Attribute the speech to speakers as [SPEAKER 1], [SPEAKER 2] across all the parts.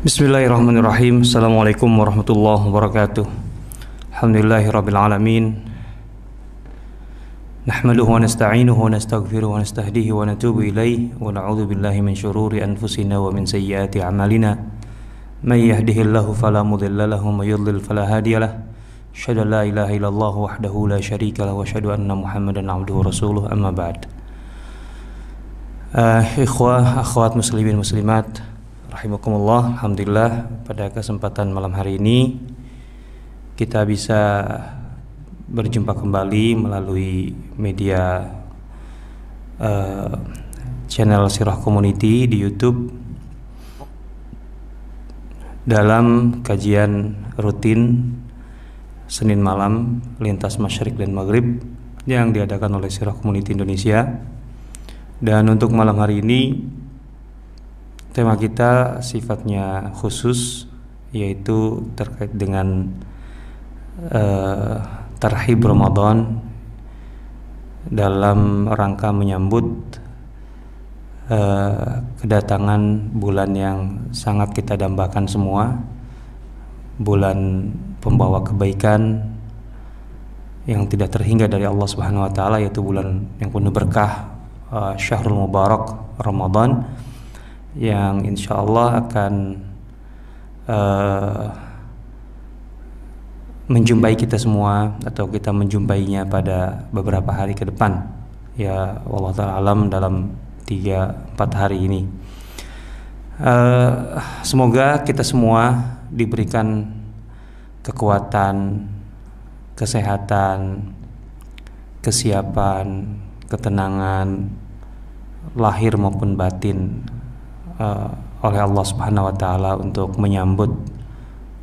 [SPEAKER 1] Bismillahirrahmanirrahim. Assalamualaikum warahmatullahi wabarakatuh. Alhamdulillahirabbil alamin. Nahmaduhu wa nasta'inuhu wa nastaghfiruhu wa nastahdihi wa natubu ilaihi wa na'udzu billahi min syururi anfusina wa min sayyiati a'malina. May yahdihillahu fala mudilla lahu wa may yudlil fala hadiyalah. Asyhadu an la ilaha illallah wahdahu la syarika lahu wa asyhadu anna Muhammadan 'abduhu wa rasuluhu, amma ba'd. Ikhwah, akhwat muslimin muslimat rahimakumullah. Alhamdulillah pada kesempatan malam hari ini kita bisa berjumpa kembali melalui media channel Sirah Community di YouTube dalam kajian rutin Senin malam lintas Masyriq dan Maghrib yang diadakan oleh Sirah Community Indonesia. Dan untuk malam hari ini tema kita sifatnya khusus, yaitu terkait dengan tarhib Ramadan dalam rangka menyambut kedatangan bulan yang sangat kita dambakan semua, bulan pembawa kebaikan yang tidak terhingga dari Allah Subhanahu wa taala, yaitu bulan yang penuh berkah, Syahrul Mubarak Ramadan, yang insya Allah akan menjumpai kita semua, atau kita menjumpainya pada beberapa hari ke depan, ya wallahu ta'ala alam, dalam 3-4 hari ini. Semoga kita semua diberikan kekuatan, kesehatan, kesiapan, ketenangan lahir maupun batin oleh Allah Subhanahu wa taala untuk menyambut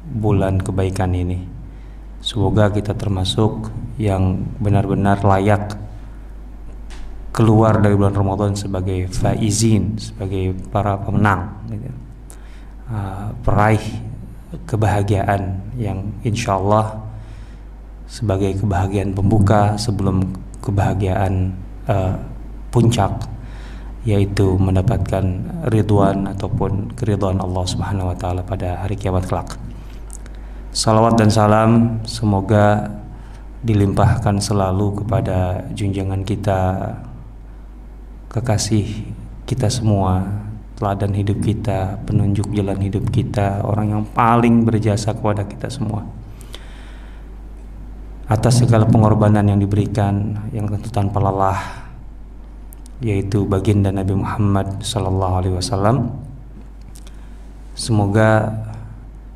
[SPEAKER 1] bulan kebaikan ini. Semoga kita termasuk yang benar-benar layak keluar dari bulan Ramadan sebagai faizin, sebagai para pemenang, peraih kebahagiaan yang insya Allah sebagai kebahagiaan pembuka sebelum kebahagiaan puncak, yaitu mendapatkan ridwan ataupun keridhaan Allah Subhanahu wa taala pada hari kiamat kelak. Salawat dan salam semoga dilimpahkan selalu kepada junjungan kita, kekasih kita semua, teladan hidup kita, penunjuk jalan hidup kita, orang yang paling berjasa kepada kita semua, atas segala pengorbanan yang diberikan yang tentu tanpa lelah, yaitu baginda Nabi Muhammad SAW. Semoga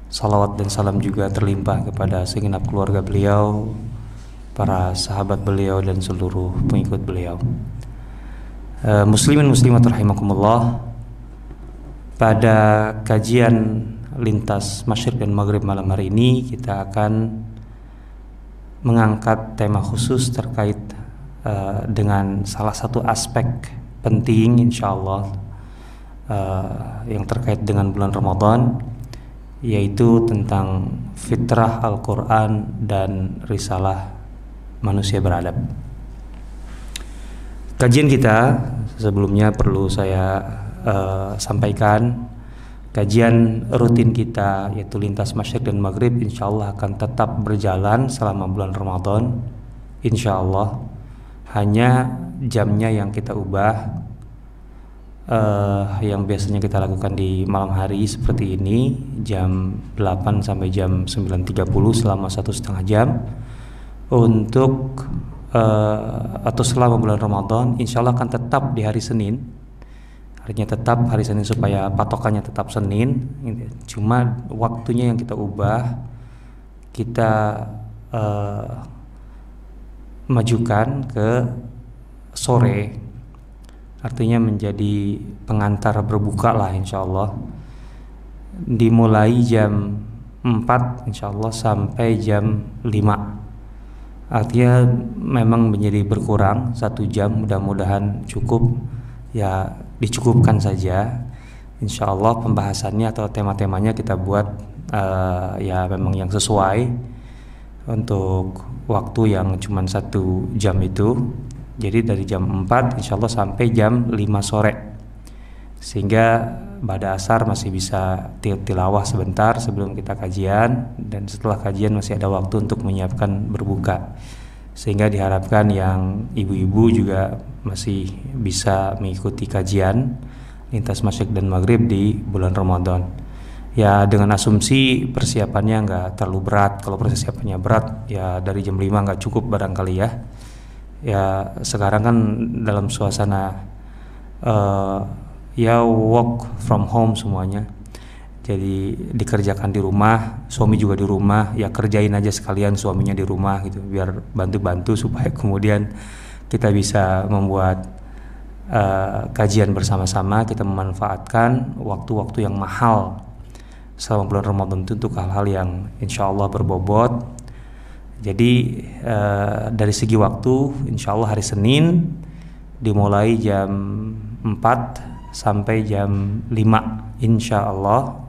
[SPEAKER 1] salawat dan salam juga terlimpah kepada segenap keluarga beliau, para sahabat beliau, dan seluruh pengikut beliau. Muslimin muslimat rahimakumullah, pada kajian lintas Masyriq dan Maghrib malam hari ini kita akan mengangkat tema khusus terkait dengan salah satu aspek penting insyaallah yang terkait dengan bulan Ramadan, yaitu tentang fitrah Al-Quran dan risalah manusia beradab. Kajian kita sebelumnya perlu saya sampaikan, kajian rutin kita yaitu lintas Masyriq dan Maghrib insyaallah akan tetap berjalan selama bulan Ramadan insyaallah. Hanya jamnya yang kita ubah, yang biasanya kita lakukan di malam hari seperti ini, jam 8 sampai jam 9.30 selama 1,5 jam, untuk atau selama bulan Ramadan insyaallah akan tetap di hari Senin. Artinya tetap hari Senin supaya patokannya tetap Senin, cuma waktunya yang kita ubah, kita majukan ke sore. Artinya menjadi pengantar berbuka lah insyaallah, dimulai jam 4 insyaallah sampai jam 5. Artinya memang menjadi berkurang 1 jam, mudah-mudahan cukup, ya dicukupkan saja insyaallah. Pembahasannya atau tema-temanya kita buat ya memang yang sesuai untuk waktu yang cuma 1 jam itu. Jadi dari jam 4 insyaallah sampai jam 5 sore sehingga pada asar masih bisa tilawah sebentar sebelum kita kajian, dan setelah kajian masih ada waktu untuk menyiapkan berbuka, sehingga diharapkan yang ibu-ibu juga masih bisa mengikuti kajian lintas masyriq dan maghrib di bulan Ramadan. Ya, dengan asumsi persiapannya nggak terlalu berat. Kalau persiapannya berat, ya dari jam 5 nggak cukup barangkali ya. Ya sekarang kan dalam suasana ya work from home semuanya. Jadi dikerjakan di rumah, suami juga di rumah, ya kerjain aja sekalian suaminya di rumah gitu, biar bantu-bantu supaya kemudian kita bisa membuat kajian bersama-sama. Kita memanfaatkan waktu-waktu yang mahal selama bulan Ramadan itu untuk hal-hal yang insya Allah berbobot. Jadi dari segi waktu, insya Allah hari Senin dimulai jam 4 sampai jam 5 insya Allah.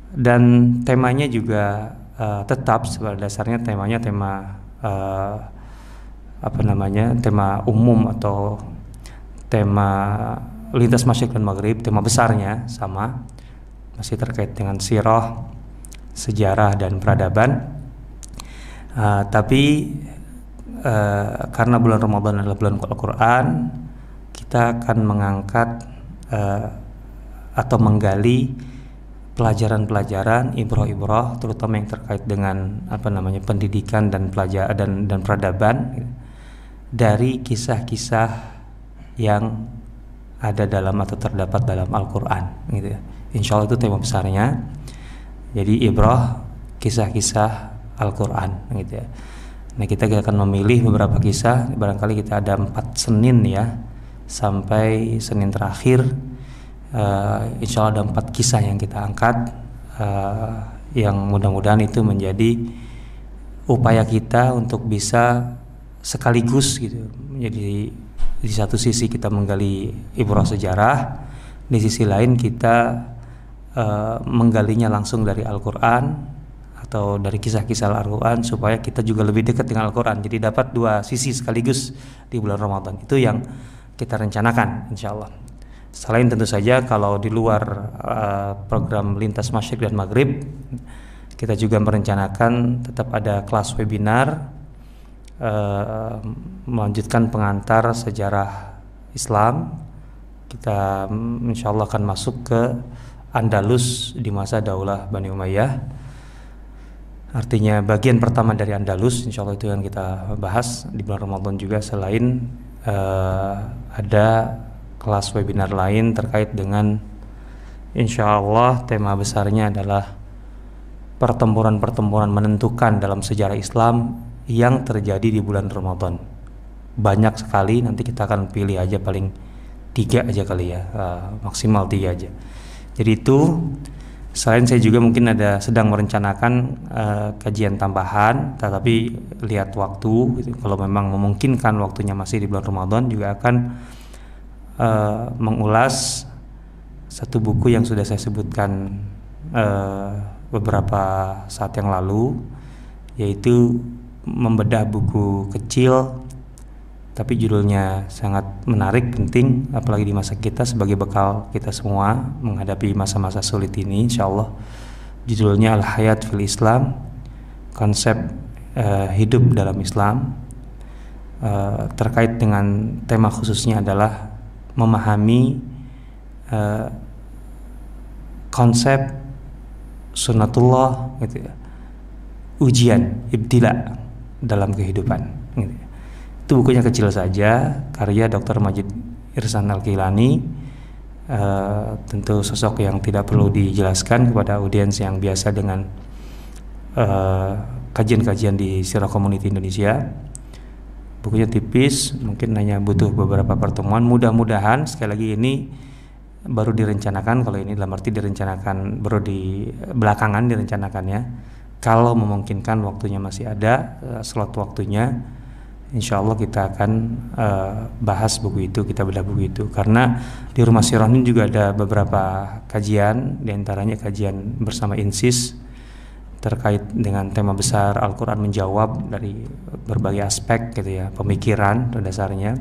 [SPEAKER 1] Dan temanya juga tetap pada dasarnya tema tema umum atau tema lintas masyriq dan maghrib. Tema besarnya sama, masih terkait dengan sirah, sejarah dan peradaban. Tapi karena bulan Ramadan adalah bulan Al-Quran, kita akan mengangkat atau menggali pelajaran-pelajaran, ibrah-ibrah, terutama yang terkait dengan pendidikan dan pelajaran dan peradaban dari kisah-kisah yang ada dalam atau terdapat dalam Al-Quran, gitu ya. Insya Allah itu tema besarnya. Jadi ibrah, kisah-kisah Al-Quran, gitu ya. Nah, kita akan memilih beberapa kisah. Barangkali kita ada 4 Senin ya, sampai Senin terakhir. Insya Allah ada 4 kisah yang kita angkat, yang mudah-mudahan itu menjadi upaya kita untuk bisa sekaligus gitu. Jadi di satu sisi kita menggali ibrah sejarah, di sisi lain kita menggalinya langsung dari Al-Quran atau dari kisah-kisah Al-Quran, supaya kita juga lebih dekat dengan Al-Quran. Jadi dapat 2 sisi sekaligus di bulan Ramadan. Itu yang kita rencanakan insya Allah. Selain tentu saja kalau di luar program lintas masyriq dan maghrib, kita juga merencanakan tetap ada kelas webinar melanjutkan pengantar sejarah Islam. Kita insya Allah akan masuk ke Andalus di masa Daulah Bani Umayyah. Artinya bagian pertama dari Andalus, insya Allah itu yang kita bahas di bulan Ramadan juga. Selain ada kelas webinar lain terkait dengan insya Allah tema besarnya adalah pertempuran-pertempuran menentukan dalam sejarah Islam yang terjadi di bulan Ramadan. Banyak sekali, nanti kita akan pilih aja paling 3 aja kali ya, maksimal 3 aja. Jadi itu, selain saya juga mungkin sedang merencanakan kajian tambahan, tetapi lihat waktu gitu. Kalau memang memungkinkan waktunya masih di bulan Ramadan, juga akan mengulas satu buku yang sudah saya sebutkan beberapa saat yang lalu, yaitu membedah buku kecil tapi judulnya sangat menarik, penting, apalagi di masa kita sebagai bekal kita semua menghadapi masa-masa sulit ini insyaallah. Judulnya Al-Hayat fil Islam, konsep hidup dalam Islam. Terkait dengan tema khususnya adalah memahami konsep sunnatullah gitu ya, ujian, ibtila dalam kehidupan gitu ya. Itu bukunya kecil saja, karya Dr. Majid Irsan Al-Kilani. Tentu sosok yang tidak perlu dijelaskan kepada audiens yang biasa dengan kajian-kajian di Sirah Community Indonesia. Bukunya tipis, mungkin hanya butuh beberapa pertemuan. Mudah-mudahan, sekali lagi ini baru direncanakan, kalau ini dalam arti direncanakan baru di belakangan direncanakannya. Kalau memungkinkan waktunya masih ada, slot waktunya, insya Allah kita akan bahas buku itu, kita bedah buku itu. Karena di Rumah Sirah ini juga ada beberapa kajian, diantaranya kajian bersama INSIS terkait dengan tema besar Al-Quran menjawab dari berbagai aspek gitu ya, pemikiran pada dasarnya.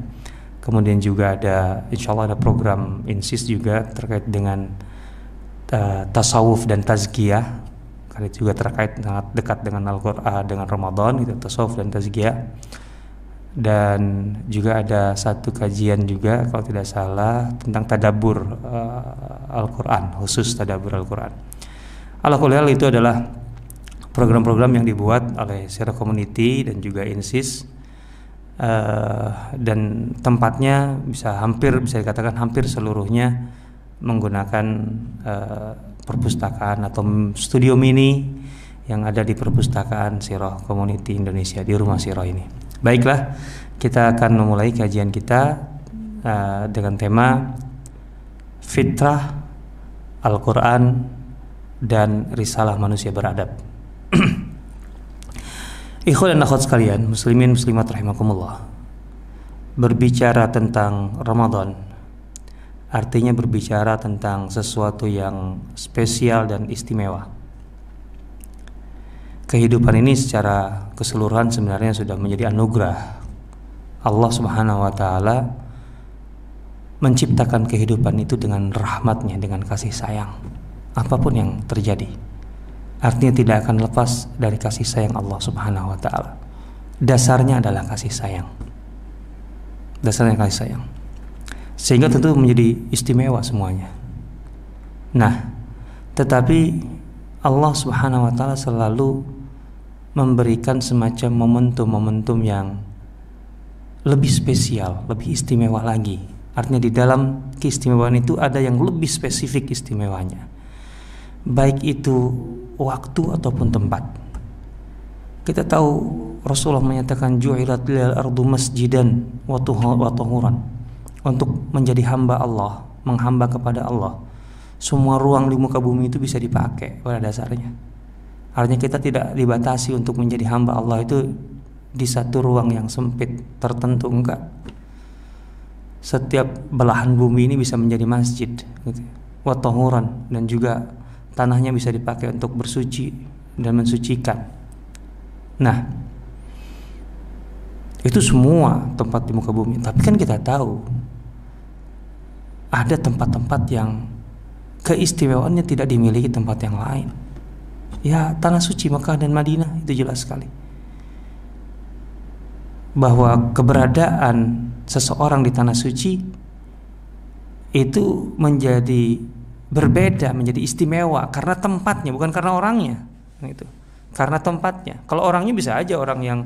[SPEAKER 1] Kemudian juga ada, insya Allah ada program INSIS juga terkait dengan tasawuf dan tazkiyah, karena itu juga terkait sangat dekat dengan Al-Qur'an, dengan Ramadan, itu tasawuf dan tazkiyah. Dan juga ada satu kajian juga kalau tidak salah tentang tadabbur Al-Qur'an, khusus tadabbur Al-Qur'an. Alhamdulillah itu adalah program-program yang dibuat oleh Sirah Community dan juga INSIS. Dan tempatnya bisa dikatakan hampir seluruhnya menggunakan perpustakaan atau studio mini yang ada di perpustakaan Sirah Community Indonesia di Rumah Sirah ini. Baiklah, kita akan memulai kajian kita dengan tema Fitrah, Al-Quran, dan Risalah Manusia Beradab. Ikhwan dan akhwat sekalian, muslimin muslimat rahimakumullah. Berbicara tentang Ramadan artinya berbicara tentang sesuatu yang spesial dan istimewa. Kehidupan ini secara keseluruhan sebenarnya sudah menjadi anugerah Allah Subhanahu wa taala, menciptakan kehidupan itu dengan rahmatnya, dengan kasih sayang. Apapun yang terjadi, artinya tidak akan lepas dari kasih sayang Allah Subhanahu wa taala. Dasarnya adalah kasih sayang. Dasarnya kasih sayang. Sehingga tentu menjadi istimewa semuanya. Nah, tetapi Allah Subhanahu wa taala selalu memberikan semacam momentum-momentum yang lebih spesial, lebih istimewa lagi. Artinya di dalam keistimewaan itu ada yang lebih spesifik istimewanya. Baik itu waktu ataupun tempat. Kita tahu Rasulullah menyatakan ju'ilat lil ardu masjidan wa tahuran, untuk menjadi hamba Allah, menghamba kepada Allah. Semua ruang di muka bumi itu bisa dipakai pada dasarnya. Artinya kita tidak dibatasi untuk menjadi hamba Allah itu di satu ruang yang sempit tertentu, enggak. Setiap belahan bumi ini bisa menjadi masjid gitu. Wa tahuran, dan juga tanahnya bisa dipakai untuk bersuci dan mensucikan. Nah, itu semua tempat di muka bumi. Tapi kan kita tahu ada tempat-tempat yang keistimewaannya tidak dimiliki tempat yang lain. Ya, tanah suci Mekah dan Madinah itu jelas sekali bahwa keberadaan seseorang di tanah suci itu menjadi berbeda, menjadi istimewa karena tempatnya, bukan karena orangnya. Itu karena tempatnya. Kalau orangnya bisa aja orang yang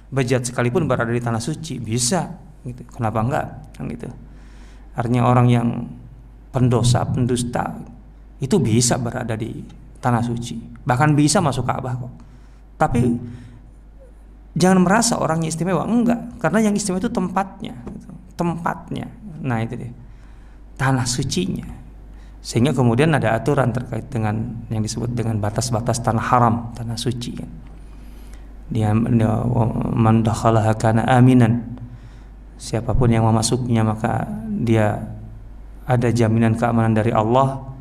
[SPEAKER 1] bejat sekalipun berada di tanah suci, bisa gitu. Kenapa enggak? Kan gitu. Artinya orang yang pendosa, pendusta itu bisa berada di tanah suci, bahkan bisa masuk Ka'bah kok. Tapi jangan merasa orangnya istimewa, enggak, karena yang istimewa itu tempatnya gitu. Tempatnya. Nah, itu dia. Tanah sucinya. Sehingga kemudian ada aturan terkait dengan yang disebut dengan batas-batas tanah haram, tanah suci. Dia man dakhalaha kana aminan. Siapapun yang memasuknya maka dia ada jaminan keamanan dari Allah.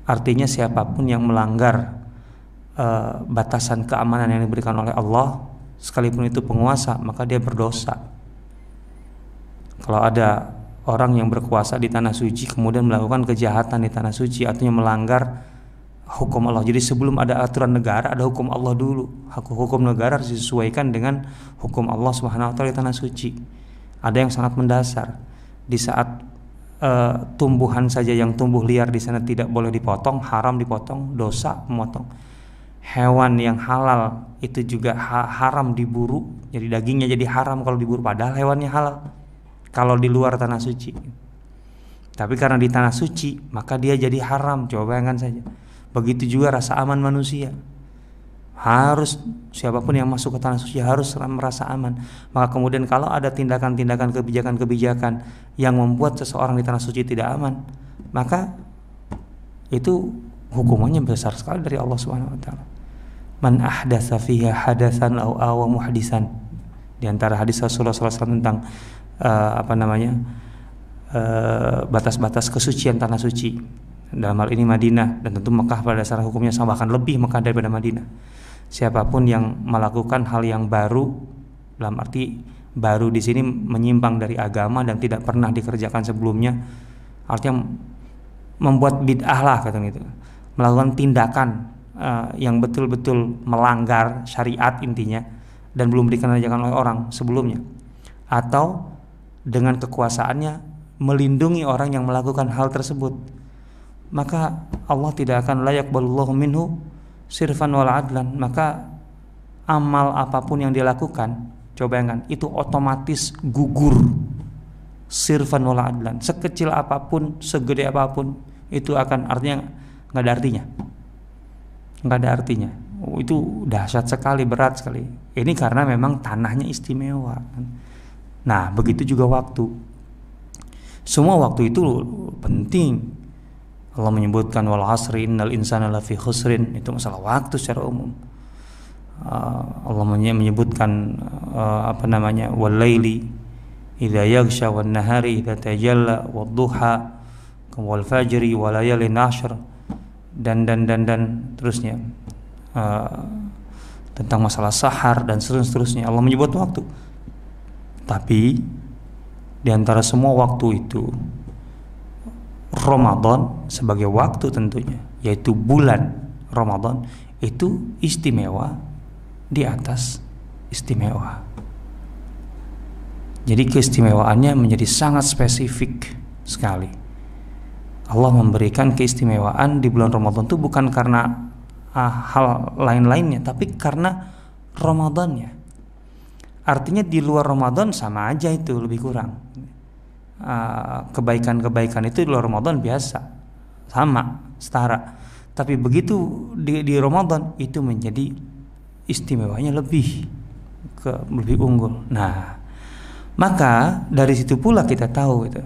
[SPEAKER 1] Artinya siapapun yang melanggar batasan keamanan yang diberikan oleh Allah, sekalipun itu penguasa, maka dia berdosa. Kalau ada orang yang berkuasa di tanah suci kemudian melakukan kejahatan di tanah suci, artinya melanggar hukum Allah. Jadi sebelum ada aturan negara, ada hukum Allah dulu. Hukum negara harus disesuaikan dengan hukum Allah Subhanahu wa taala di tanah suci. Ada yang sangat mendasar. Di saat tumbuhan saja yang tumbuh liar di sana tidak boleh dipotong, haram dipotong, dosa memotong. Hewan yang halal itu juga haram diburu, jadi dagingnya jadi haram kalau diburu, padahal hewannya halal kalau di luar tanah suci. Tapi karena di tanah suci maka dia jadi haram. Coba bayangkan saja. Begitu juga rasa aman manusia. Harus siapapun yang masuk ke tanah suci harus merasa aman. Maka kemudian kalau ada tindakan-tindakan, kebijakan-kebijakan yang membuat seseorang di tanah suci tidak aman, maka itu hukumannya besar sekali dari Allah Subhanahu wa taala. Man ahdatsa fiha hadatsan aw awa muhdisan. Di antara hadis Rasulullah SAW tentang batas-batas kesucian tanah suci. Dalam hal ini Madinah, dan tentu Mekah pada dasar hukumnya sama, bahkan lebih Mekah daripada Madinah. Siapapun yang melakukan hal yang baru, dalam arti baru di sini menyimpang dari agama dan tidak pernah dikerjakan sebelumnya, artinya membuat bid'ah lah kata itu, melakukan tindakan yang betul-betul melanggar syariat intinya dan belum dikerjakan oleh orang sebelumnya, atau dengan kekuasaannya melindungi orang yang melakukan hal tersebut, maka Allah tidak akan la yaqbalullahu minhu sirfan wal adlan. Maka amal apapun yang dilakukan, coba bayangkan, itu otomatis gugur sirfan wal adlan. Sekecil apapun, segede apapun, itu akan artinya nggak ada artinya, nggak ada artinya. Itu dahsyat sekali, berat sekali. Ini karena memang tanahnya istimewa. Nah, begitu juga waktu. Semua waktu itu penting. Allah menyebutkan wal asri innal insana lafi khusrin, itu masalah waktu secara umum. Allah menyebutkan wal laili idza yaghsha wan nahari idza tajalla wad duha wal fajri wa layalin ashr, dan terusnya, tentang masalah sahar dan seterusnya. Allah menyebut waktu. Tapi di antara semua waktu itu, Ramadan sebagai waktu tentunya, yaitu bulan Ramadan, itu istimewa di atas istimewa. Jadi keistimewaannya menjadi sangat spesifik sekali. Allah memberikan keistimewaan di bulan Ramadan itu bukan karena hal lain-lainnya, tapi karena Ramadannya. Artinya di luar Ramadan sama aja, itu lebih kurang. Kebaikan-kebaikan itu di luar Ramadan biasa, sama, setara. Tapi begitu di Ramadan itu menjadi istimewanya lebih unggul. Nah, maka dari situ pula kita tahu itu,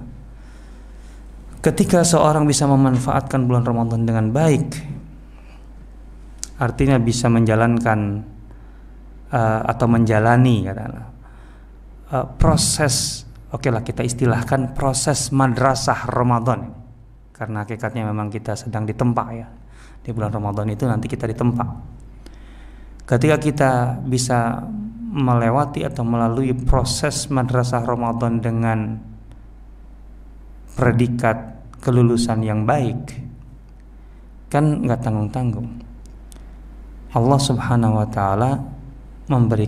[SPEAKER 1] ketika seorang bisa memanfaatkan bulan Ramadan dengan baik, artinya bisa menjalankan atau menjalani katakanlah proses, oke lah kita istilahkan proses madrasah Ramadan, karena hakikatnya memang kita sedang ditempa ya, di bulan Ramadan itu nanti kita ditempa. Ketika kita bisa melewati atau melalui proses madrasah Ramadan dengan predikat kelulusan yang baik, kan nggak tanggung-tanggung. Allah Subhanahu wa Ta'ala memberi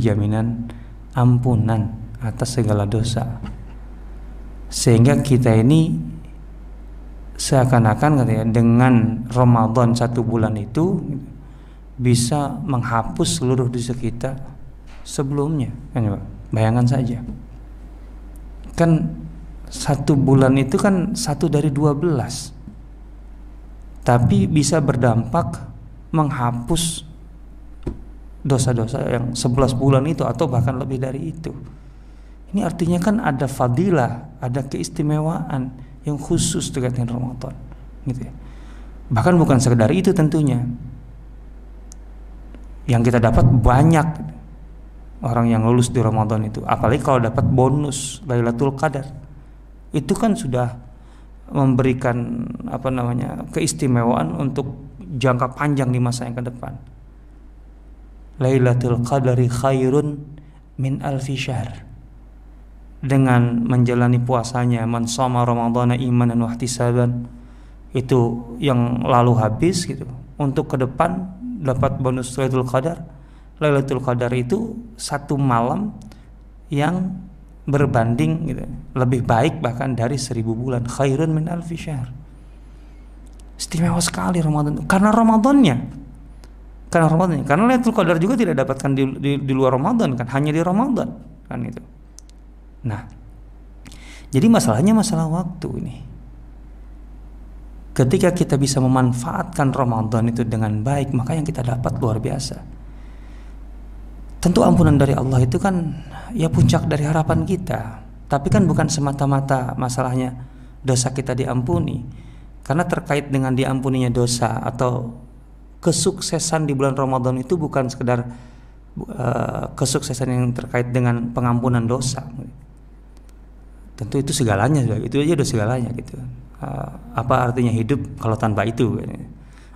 [SPEAKER 1] jaminan ampunan atas segala dosa, sehingga kita ini seakan-akan katanya dengan Ramadan 1 bulan itu bisa menghapus seluruh dosa kita sebelumnya. Bayangkan saja, kan 1 bulan itu kan 1 dari 12, tapi bisa berdampak menghapus dosa-dosa yang 11 bulan itu atau bahkan lebih dari itu. Ini artinya kan ada fadilah, ada keistimewaan yang khusus terkait dengan Ramadan, gitu ya. Bahkan bukan sekedar itu tentunya. Yang kita dapat banyak orang yang lulus di Ramadan itu, apalagi kalau dapat bonus Lailatul Qadar. Itu kan sudah memberikan keistimewaan untuk jangka panjang di masa yang ke depan. Lailatul Qadari khairun min alfi syahr. Dengan menjalani puasanya, man shoma ramadhana imanan wa ihtisaban, itu yang lalu habis gitu, untuk ke depan dapat bonus Lailatul Qadar. Lailatul Qadar itu 1 malam yang berbanding gitu, lebih baik bahkan dari 1000 bulan. Khairun min alfi syahr. Istimewa sekali Ramadan karena Ramadannya. Karena Lailatul Qadar juga tidak dapatkan di luar Ramadan kan, hanya di Ramadan kan itu. Nah, jadi masalahnya masalah waktu ini. Ketika kita bisa memanfaatkan Ramadan itu dengan baik, maka yang kita dapat luar biasa. Tentu ampunan dari Allah itu kan ya puncak dari harapan kita. Tapi kan bukan semata-mata masalahnya dosa kita diampuni. Karena terkait dengan diampuninya dosa atau kesuksesan di bulan Ramadan itu bukan sekedar kesuksesan yang terkait dengan pengampunan dosa. Tentu itu segalanya, itu aja udah segalanya gitu. Apa artinya hidup kalau tanpa itu?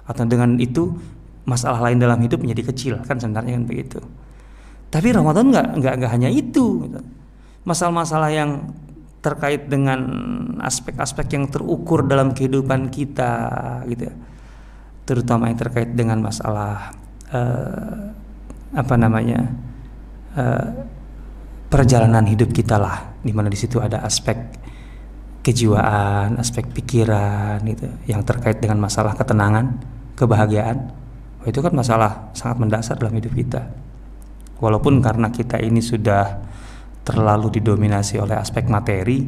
[SPEAKER 1] Atau dengan itu masalah lain dalam hidup menjadi kecil, kan sebenarnya kan begitu. Tapi Ramadan nggak hanya itu, gitu. Masalah-masalah yang terkait dengan aspek-aspek yang terukur dalam kehidupan kita, gitu, terutama yang terkait dengan masalah perjalanan hidup kita lah, di mana di situ ada aspek kejiwaan, aspek pikiran, gitu, yang terkait dengan masalah ketenangan, kebahagiaan. Itu kan masalah sangat mendasar dalam hidup kita. Walaupun karena kita ini sudah terlalu didominasi oleh aspek materi,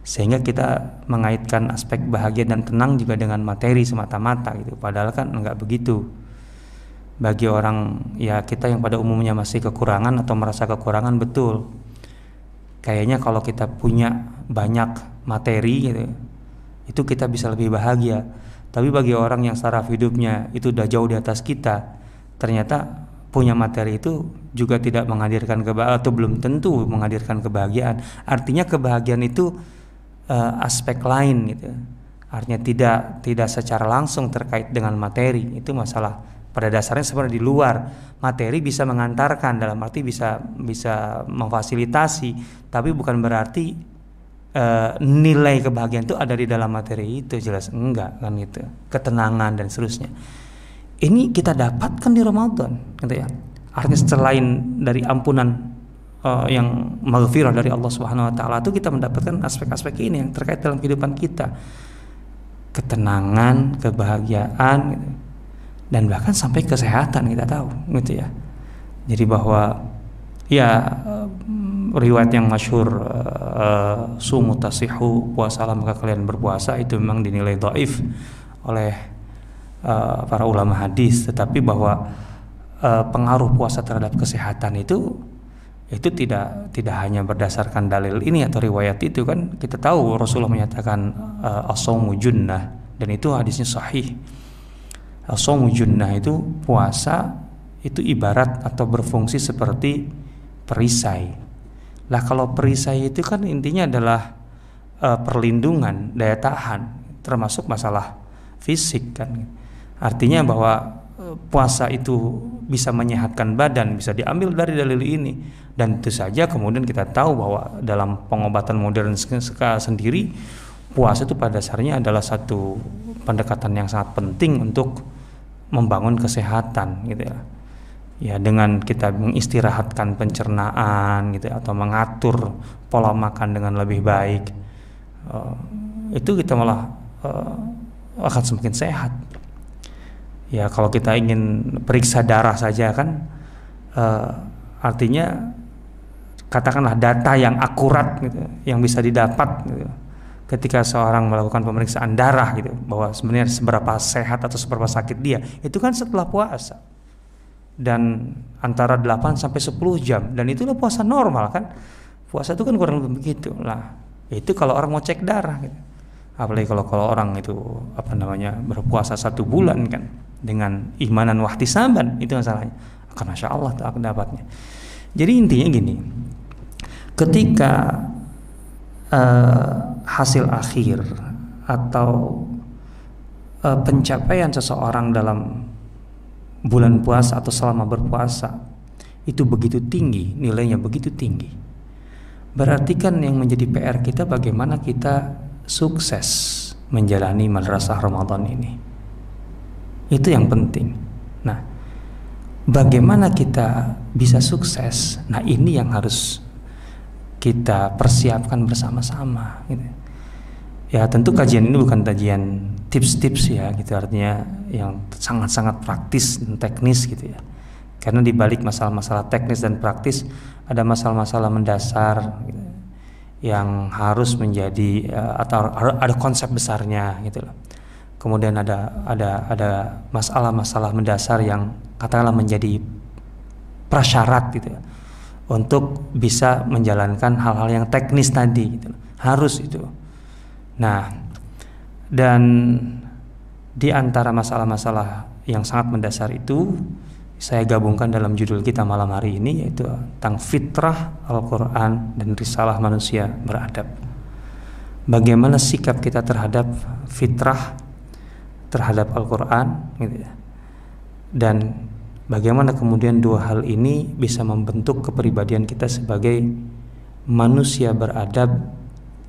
[SPEAKER 1] sehingga kita mengaitkan aspek bahagia dan tenang juga dengan materi semata-mata, gitu. Padahal kan enggak begitu. Bagi orang ya kita yang pada umumnya masih kekurangan atau merasa kekurangan, betul, kayaknya kalau kita punya banyak materi, gitu, itu kita bisa lebih bahagia. Tapi bagi orang yang saraf hidupnya itu udah jauh di atas kita, ternyata punya materi itu juga tidak menghadirkan kebahagiaan, atau belum tentu menghadirkan kebahagiaan. Artinya kebahagiaan itu aspek lain, gitu. Artinya tidak secara langsung terkait dengan materi. Itu masalah pada dasarnya sebenarnya di luar. Materi bisa mengantarkan, dalam arti bisa memfasilitasi, tapi bukan berarti nilai kebahagiaan itu ada di dalam materi itu, jelas enggak kan, gitu. Ketenangan dan seterusnya. Ini kita dapatkan di Ramadan, gitu ya. Artinya selain dari ampunan yang maghfirah dari Allah Subhanahu wa taala, itu kita mendapatkan aspek-aspek ini yang terkait dalam kehidupan kita. Ketenangan, kebahagiaan, gitu. Dan bahkan sampai kesehatan kita tahu, gitu ya. Jadi bahwa ya riwayat yang masyhur sumu tasihu, puasalah maka kalian berpuasa, itu memang dinilai dhaif oleh para ulama hadis. Tetapi bahwa pengaruh puasa terhadap kesehatan itu tidak hanya berdasarkan dalil ini atau riwayat itu, kan kita tahu Rasulullah menyatakan as-shaumu junnah, dan itu hadisnya sahih. As-shaumu junnah, itu puasa itu ibarat atau berfungsi seperti perisai. Lah kalau perisai itu kan intinya adalah perlindungan, daya tahan, termasuk masalah fisik kan. Artinya bahwa puasa itu bisa menyehatkan badan, bisa diambil dari dalil ini. Dan tentu saja kemudian kita tahu bahwa dalam pengobatan modern sendiri, puasa itu pada dasarnya adalah satu pendekatan yang sangat penting untuk membangun kesehatan, gitu ya. Ya, dengan kita mengistirahatkan pencernaan, gitu, atau mengatur pola makan dengan lebih baik, itu kita malah akan semakin sehat. Ya, kalau kita ingin periksa darah saja kan, artinya katakanlah data yang akurat, gitu, yang bisa didapat, gitu, ketika seorang melakukan pemeriksaan darah, gitu, bahwa sebenarnya seberapa sehat atau seberapa sakit dia, itu kan setelah puasa, dan antara 8 sampai 10 jam, dan itulah puasa normal kan. Puasa itu kan kurang lebih begitu lah. Itu kalau orang mau cek darah, gitu. Apalagi kalau orang itu berpuasa 1 bulan kan, dengan imanan wahtisaban, itu masalahnya akan masya Allah tak dapatnya. Jadi intinya gini, ketika hasil akhir atau pencapaian seseorang dalam bulan puasa atau selama berpuasa itu begitu tinggi, nilainya begitu tinggi, berarti kan yang menjadi PR kita bagaimana kita sukses menjalani madrasah Ramadan ini. Itu yang penting. Nah, bagaimana kita bisa sukses? Nah, ini yang harus kita persiapkan bersama-sama, gitu. Ya, tentu kajian ini bukan kajian tips-tips ya, gitu, artinya yang sangat-sangat praktis dan teknis, gitu ya. Karena di balik masalah-masalah teknis dan praktis ada masalah-masalah mendasar, gitu, yang harus menjadi atau ada konsep besarnya, gitu loh. Kemudian ada masalah-masalah mendasar yang katakanlah menjadi prasyarat, gitu ya, untuk bisa menjalankan hal-hal yang teknis tadi, gitu. Harus itu. Nah, dan di antara masalah-masalah yang sangat mendasar itu saya gabungkan dalam judul kita malam hari ini, yaitu tentang fitrah Al-Quran dan risalah manusia beradab. Bagaimana sikap kita terhadap fitrah, terhadap Al-Quran, gitu ya. Dan bagaimana kemudian dua hal ini bisa membentuk kepribadian kita sebagai manusia beradab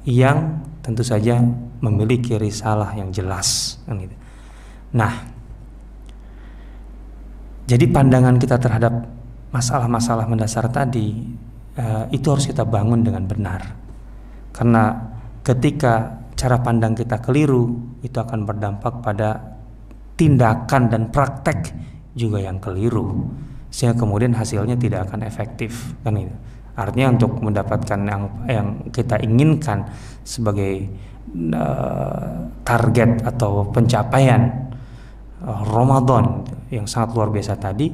[SPEAKER 1] yang tentu saja memiliki risalah yang jelas, kan gitu. Nah, jadi pandangan kita terhadap masalah-masalah mendasar tadi itu harus kita bangun dengan benar, karena ketika cara pandang kita keliru, itu akan berdampak pada tindakan dan praktek juga yang keliru, sehingga kemudian hasilnya tidak akan efektif, kan itu. Artinya untuk mendapatkan yang kita inginkan sebagai target atau pencapaian Ramadan yang sangat luar biasa tadi,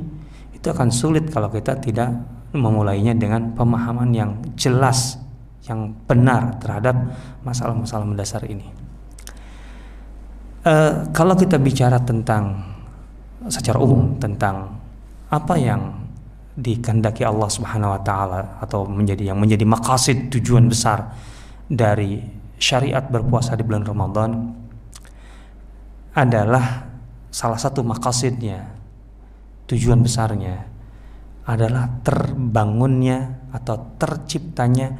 [SPEAKER 1] itu akan sulit kalau kita tidak memulainya dengan pemahaman yang jelas, yang benar terhadap masalah-masalah mendasar ini. Kalau kita bicara tentang secara umum tentang apa yang dikehendaki Allah Subhanahu wa taala atau yang menjadi maqasid, tujuan besar dari syariat berpuasa di bulan Ramadan, adalah salah satu maqasidnya, tujuan besarnya adalah terbangunnya atau terciptanya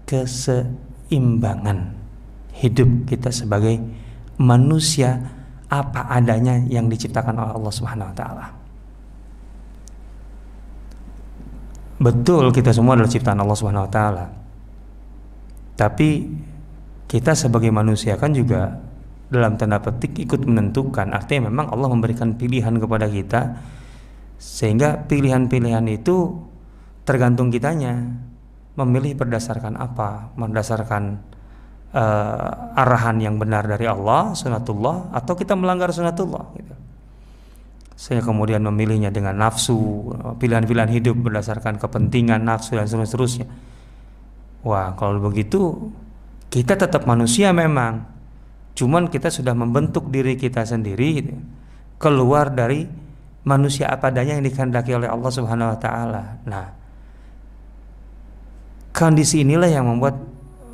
[SPEAKER 1] keseimbangan hidup kita sebagai manusia apa adanya yang diciptakan oleh Allah Subhanahu wa taala. Betul, kita semua adalah ciptaan Allah Subhanahu wa taala. Tapi kita sebagai manusia kan juga dalam tanda petik ikut menentukan. Artinya memang Allah memberikan pilihan kepada kita, sehingga pilihan-pilihan itu tergantung kitanya memilih berdasarkan apa, berdasarkan arahan yang benar dari Allah, sunatullah, atau kita melanggar sunatullah gitu. Saya kemudian memilihnya dengan nafsu, pilihan-pilihan hidup berdasarkan kepentingan nafsu dan seterusnya. Wah, kalau begitu kita tetap manusia memang, cuman kita sudah membentuk diri kita sendiri gitu, keluar dari manusia apa adanya yang dikehendaki oleh Allah Subhanahu wa taala. Nah, kondisi inilah yang membuat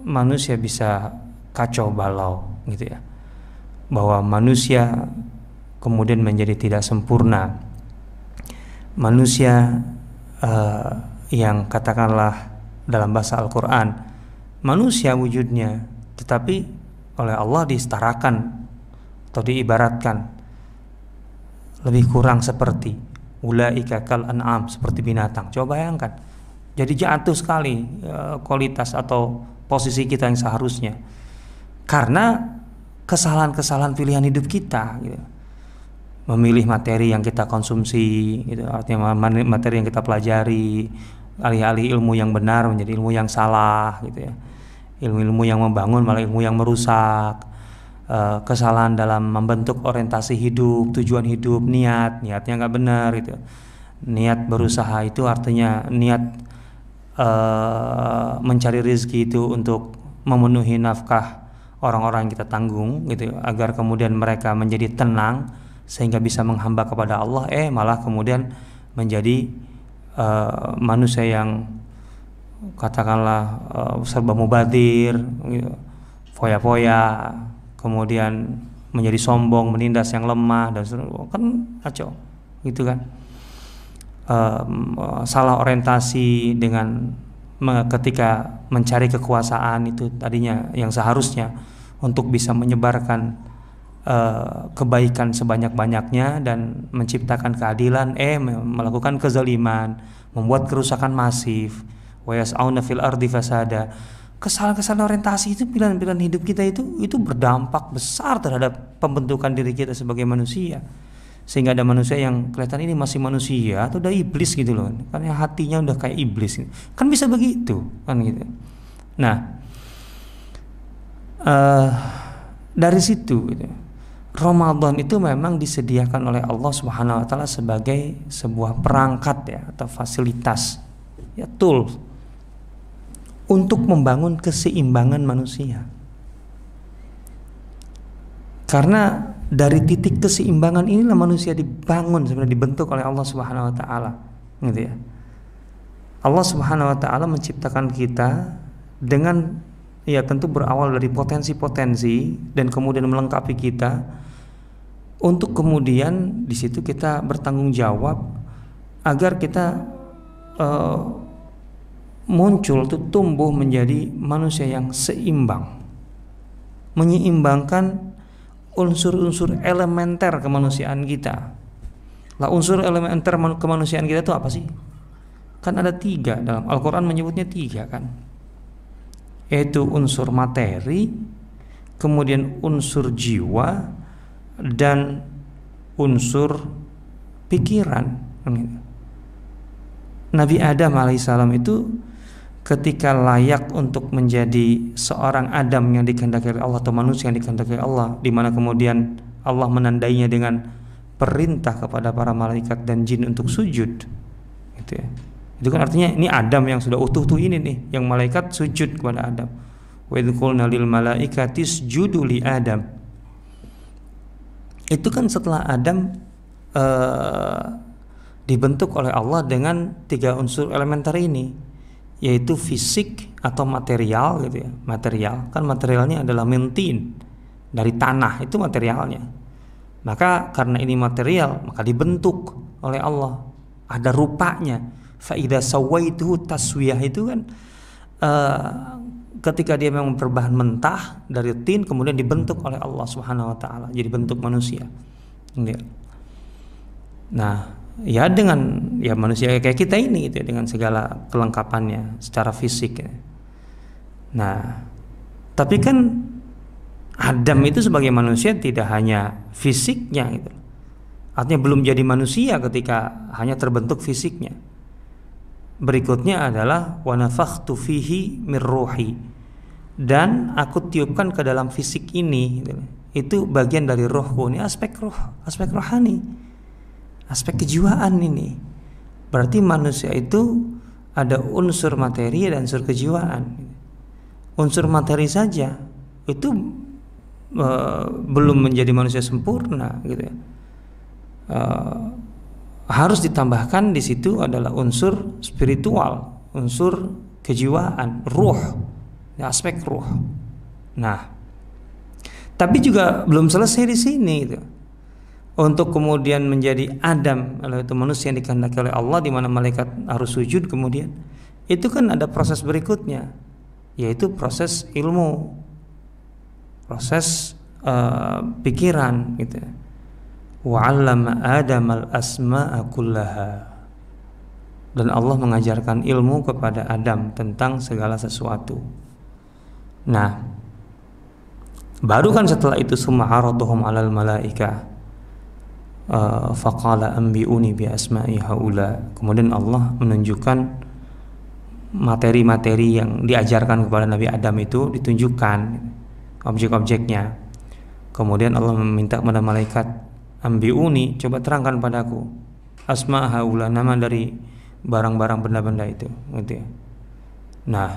[SPEAKER 1] manusia bisa kacau balau gitu ya, bahwa manusia kemudian menjadi tidak sempurna, manusia yang katakanlah dalam bahasa Al-Quran manusia wujudnya, tetapi oleh Allah disetarakan atau diibaratkan lebih kurang seperti ulaika kal an'am, seperti binatang. Coba bayangkan, jadi jatuh sekali kualitas atau posisi kita yang seharusnya, karena kesalahan-kesalahan pilihan hidup kita gitu. Memilih materi yang kita konsumsi gitu, artinya materi yang kita pelajari, alih-alih ilmu yang benar menjadi ilmu yang salah gitu ya, ilmu-ilmu yang membangun malah ilmu yang merusak. Kesalahan dalam membentuk orientasi hidup, tujuan hidup, niatnya nggak benar gitu. Niat berusaha itu artinya niat mencari rezeki itu untuk memenuhi nafkah orang-orang yang kita tanggung gitu, agar kemudian mereka menjadi tenang sehingga bisa menghamba kepada Allah, malah kemudian menjadi manusia yang katakanlah serba mubadir gitu, foya-foya, kemudian menjadi sombong, menindas yang lemah dan seterusnya. Kan kacau gitu kan. Salah orientasi dengan ketika mencari kekuasaan itu tadinya yang seharusnya untuk bisa menyebarkan kebaikan sebanyak-banyaknya dan menciptakan keadilan, melakukan kezaliman, membuat kerusakan masif, wa yas'auna fil ardi fasada. Kesalahan-kesalahan orientasi itu, pilihan-pilihan hidup kita itu berdampak besar terhadap pembentukan diri kita sebagai manusia. Sehingga ada manusia yang kelihatan ini masih manusia atau udah iblis gitu loh, karena hatinya udah kayak iblis gitu. Kan bisa begitu kan gitu. Nah, dari situ gitu, Ramadan itu memang disediakan oleh Allah Subhanahu wa taala sebagai sebuah perangkat ya, atau fasilitas ya, tool untuk membangun keseimbangan manusia. Karena dari titik keseimbangan inilah manusia dibangun, sebenarnya dibentuk oleh Allah Subhanahu wa taala, gitu ya. Allah Subhanahu wa taala menciptakan kita dengan ya tentu berawal dari potensi-potensi dan kemudian melengkapi kita untuk kemudian di situ kita bertanggung jawab agar kita muncul tuh, tumbuh menjadi manusia yang seimbang, menyeimbangkan unsur-unsur elementer kemanusiaan kita. Lah, unsur elementer kemanusiaan kita itu apa sih? Kan ada 3, dalam Al-Quran menyebutnya 3 kan, yaitu unsur materi, kemudian unsur jiwa, dan unsur pikiran. Nabi Adam alaihissalam itu ketika layak untuk menjadi seorang Adam yang dikehendaki oleh Allah, atau manusia yang dikehendaki Allah, di mana kemudian Allah menandainya dengan perintah kepada para malaikat dan jin untuk sujud, gitu ya. Itu kan artinya ini Adam yang sudah utuh tuh ini nih, yang malaikat sujud kepada Adam. Wa idz qulna lil malaikati isjudu li Adam. Itu kan setelah Adam dibentuk oleh Allah dengan 3 unsur elementer ini, yaitu fisik atau material gitu ya. Material kan, materialnya adalah min tin, dari tanah, itu materialnya. Maka karena ini material, maka dibentuk oleh Allah, ada rupanya. Fa idza sawaituhu taswiyah, itu kan ketika dia memang berbahan mentah dari tin, kemudian dibentuk oleh Allah Subhanahu wa taala jadi bentuk manusia. Nah, ya dengan ya manusia kayak kita ini gitu ya, dengan segala kelengkapannya secara fisik ya. Nah, tapi kan Adam itu sebagai manusia tidak hanya fisiknya gitu. Artinya belum jadi manusia ketika hanya terbentuk fisiknya. Berikutnya adalah wa nafakhtu fihi mir ruhi, dan aku tiupkan ke dalam fisik ini gitu. Itu bagian dari rohku. Ini aspek roh, aspek rohani, aspek kejiwaan ini. Berarti manusia itu ada unsur materi dan unsur kejiwaan. Unsur materi saja itu belum menjadi manusia sempurna gitu ya. Harus ditambahkan di situ adalah unsur spiritual, unsur kejiwaan, ruh, ya, aspek ruh. Nah, tapi juga belum selesai di sini gitu. Untuk kemudian menjadi Adam, yaitu manusia yang dikehendaki oleh Allah, di mana malaikat harus sujud, kemudian itu kan ada proses berikutnya, yaitu proses ilmu, proses pikiran gitu. Wa 'allama Adamal asma'a kullaha, dan Allah mengajarkan ilmu kepada Adam tentang segala sesuatu. Nah, baru kan setelah itu summa 'araduhum 'alal malaika faqala anbi'uni bi asma'i haula. Kemudian Allah menunjukkan materi-materi yang diajarkan kepada Nabi Adam itu, ditunjukkan objek-objeknya. Kemudian Allah meminta kepada malaikat, ambiuni, coba terangkan padaku asma haula, nama dari barang-barang benda-benda itu gitu ya. Nah,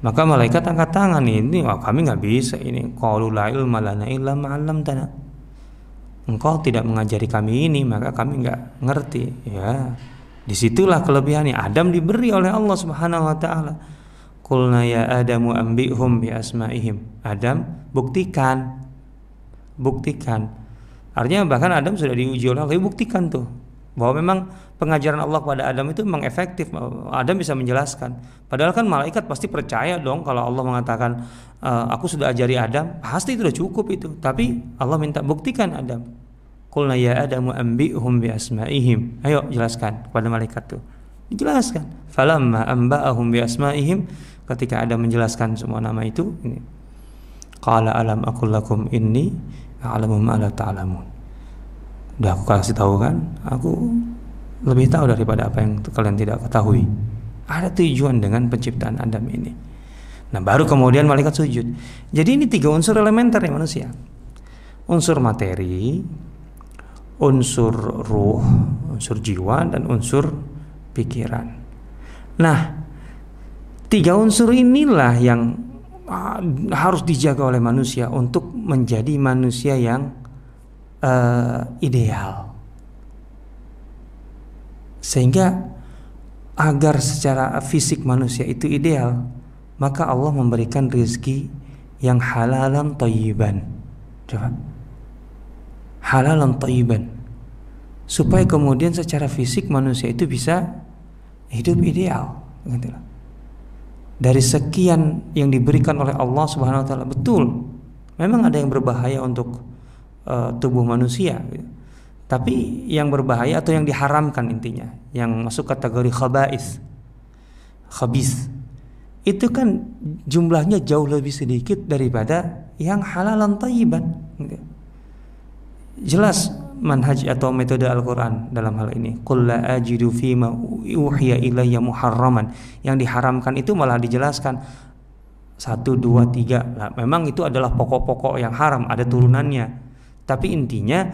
[SPEAKER 1] maka malaikat angkat tangan, ini kami nggak bisa ini. Qalu la ilma lana illa ma 'allamtana. Engkau tidak mengajari kami ini, maka kami nggak ngerti. Ya, disitulah kelebihannya. Adam diberi oleh Allah Subhanahu wa taala. Qulna ya Adamu ambihum bi asma'ihim. Adam, buktikan. Artinya bahkan Adam sudah diuji oleh Allah, buktikan tuh bahwa memang pengajaran Allah kepada Adam itu memang efektif. Adam bisa menjelaskan. Padahal kan malaikat pasti percaya dong kalau Allah mengatakan aku sudah ajari Adam, pasti itu sudah cukup itu. Tapi Allah minta buktikan Adam. Qulna ya Adamu ambihum bi asma'ihim. Ayo jelaskan kepada malaikat tuh. Dijelaskan. Falamma amba'ahum bi asma'ihim, ketika Adam menjelaskan semua nama itu, ini. Qala alam aqul lakum inni a'lamu ma la ta'lamun. Udah aku kasih tahu kan, aku lebih tahu daripada apa yang kalian tidak ketahui. Ada tujuan dengan penciptaan Adam ini. Nah, baru kemudian malaikat sujud. Jadi ini 3 unsur elementer ya manusia. Unsur materi, unsur ruh, unsur jiwa, dan unsur pikiran. Nah, 3 unsur inilah yang harus dijaga oleh manusia untuk menjadi manusia yang ideal, sehingga agar secara fisik manusia itu ideal, maka Allah memberikan rezeki yang halalan thayyiban. Coba, halalan thayyiban, supaya kemudian secara fisik manusia itu bisa hidup ideal gitu loh. Dari sekian yang diberikan oleh Allah Subhanahu wa taala, betul memang ada yang berbahaya untuk tubuh manusia gitu. Tapi yang berbahaya atau yang diharamkan, intinya yang masuk kategori khaba'is, khabis, itu kan jumlahnya jauh lebih sedikit daripada yang halalan thayyiban gitu. Jelas manhaj atau metode Al-Quran dalam hal ini, qul la ajidu fima uhiya ilayya muharraman, yang diharamkan itu malah dijelaskan 1, 2, 3. Nah, memang itu adalah pokok-pokok yang haram, ada turunannya, tapi intinya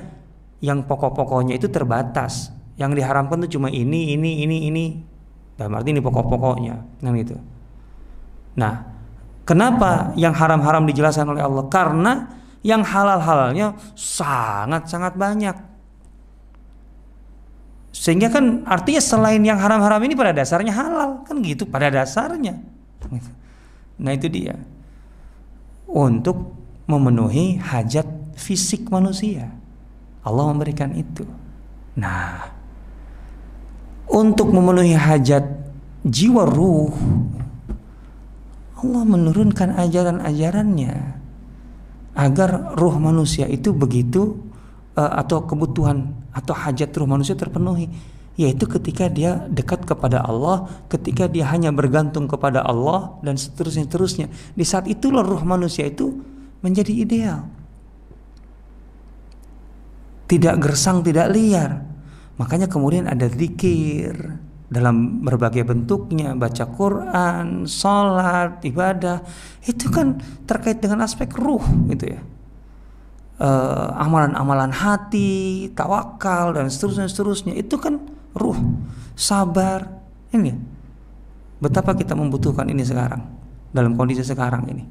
[SPEAKER 1] yang pokok-pokoknya itu terbatas. Yang diharamkan itu cuma ini. Dalam arti ini pokok-pokoknya, nah gitu. Nah, kenapa yang haram-haram dijelaskan oleh Allah? Karena yang halal-halalnya sangat-sangat banyak. Sehingga kan artinya selain yang haram-haram ini pada dasarnya halal, kan gitu pada dasarnya. Nah itu dia, untuk memenuhi hajat fisik manusia Allah memberikan itu. Nah, untuk memenuhi hajat jiwa ruh, Allah menurunkan ajaran-ajarannya agar ruh manusia itu begitu atau kebutuhan atau hajat ruh manusia terpenuhi, yaitu ketika dia dekat kepada Allah, ketika dia hanya bergantung kepada Allah, dan seterusnya. Di saat itulah ruh manusia itu menjadi ideal, tidak gersang, tidak liar. Makanya kemudian ada zikir dalam berbagai bentuknya, baca Quran, sholat, ibadah, itu kan terkait dengan aspek ruh gitu ya. Amalan-amalan hati, tawakal dan seterusnya itu kan ruh, sabar. Ini betapa kita membutuhkan ini sekarang, dalam kondisi sekarang ini.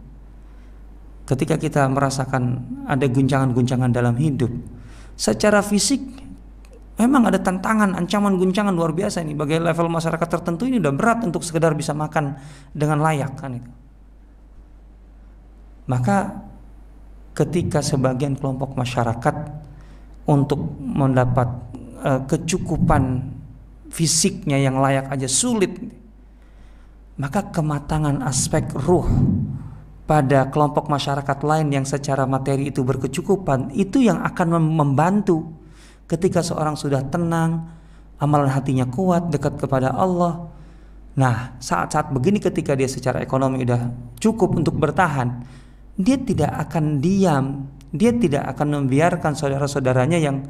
[SPEAKER 1] Ketika kita merasakan ada guncangan-guncangan dalam hidup, secara fisik memang ada tantangan, ancaman, guncangan luar biasa ini. Bagi level masyarakat tertentu ini udah berat untuk sekedar bisa makan dengan layak kan itu. Maka ketika sebagian kelompok masyarakat untuk mendapat kecukupan fisiknya yang layak aja sulit, maka kematangan aspek ruh pada kelompok masyarakat lain yang secara materi itu berkecukupan, itu yang akan membantu. Ketika seorang sudah tenang, amalan hatinya kuat, dekat kepada Allah. Nah, saat-saat begini ketika dia secara ekonomi sudah cukup untuk bertahan, dia tidak akan diam, dia tidak akan membiarkan saudara-saudaranya yang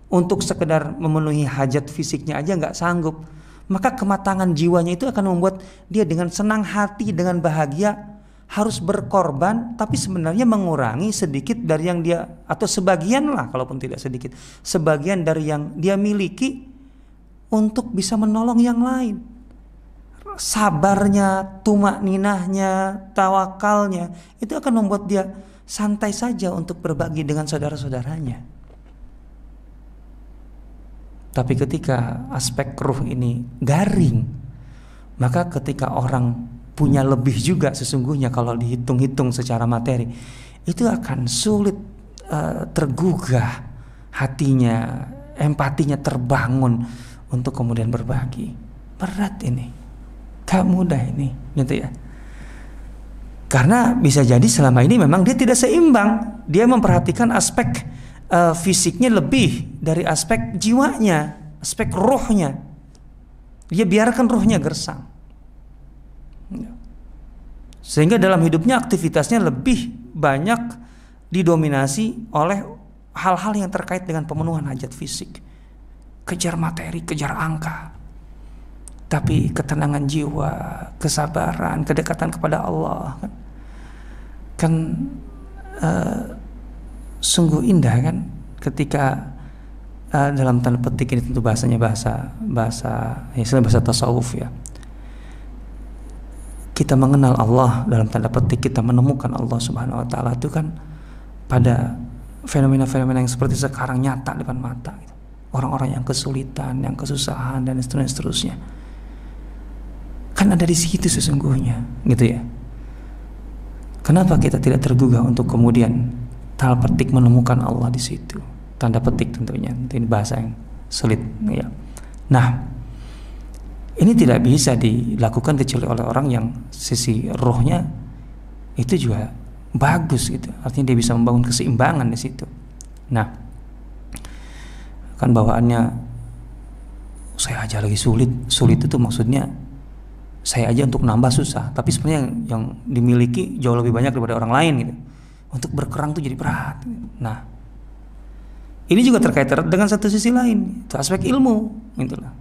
[SPEAKER 1] untuk sekedar memenuhi hajat fisiknya aja nggak sanggup. Maka kematangan jiwanya itu akan membuat dia dengan senang hati, dengan bahagia harus berkorban, tapi sebenarnya mengurangi sedikit dari yang dia, atau sebagian lah, kalaupun tidak sedikit, sebagian dari yang dia miliki untuk bisa menolong yang lain. Sabarnya, tumakninahnya, tawakalnya itu akan membuat dia santai saja untuk berbagi dengan saudara-saudaranya. Tapi ketika aspek ruh ini garing, maka ketika orang punya lebih juga sesungguhnya, kalau dihitung-hitung secara materi, itu akan sulit tergugah hatinya, empatinya terbangun untuk kemudian berbagi. Berat ini, gak mudah ini, gitu ya. Karena bisa jadi selama ini memang dia tidak seimbang, dia memperhatikan aspek fisiknya lebih dari aspek jiwanya, aspek ruhnya. Dia biarkan ruhnya gersang. Sehingga dalam hidupnya aktivitasnya lebih banyak didominasi oleh hal-hal yang terkait dengan pemenuhan hajat fisik. Kejar materi, kejar angka. Tapi ketenangan jiwa, kesabaran, kedekatan kepada Allah kan sungguh indah kan, ketika dalam tanda petik ini tentu bahasanya bahasa tasawuf ya. Kita mengenal Allah, dalam tanda petik kita menemukan Allah Subhanahu wa taala itu kan pada fenomena-fenomena yang seperti sekarang nyata depan mata gitu. Orang-orang yang kesulitan, yang kesusahan dan seterusnya. Kan ada di situ sesungguhnya, gitu ya. Kenapa kita tidak tergugah untuk kemudian tanda petik menemukan Allah di situ? Tanda petik tentunya, ini bahasa yang sulit ya. Nah, ini tidak bisa dilakukan kecuali oleh orang yang sisi rohnya itu juga bagus gitu. Artinya dia bisa membangun keseimbangan di situ. Nah, kan bawaannya saya aja lagi sulit itu maksudnya saya aja untuk nambah susah, tapi sebenarnya yang dimiliki jauh lebih banyak daripada orang lain gitu. Untuk berkerang tuh jadi berat. Nah, ini juga terkait dengan satu sisi lain, itu aspek ilmu itulah.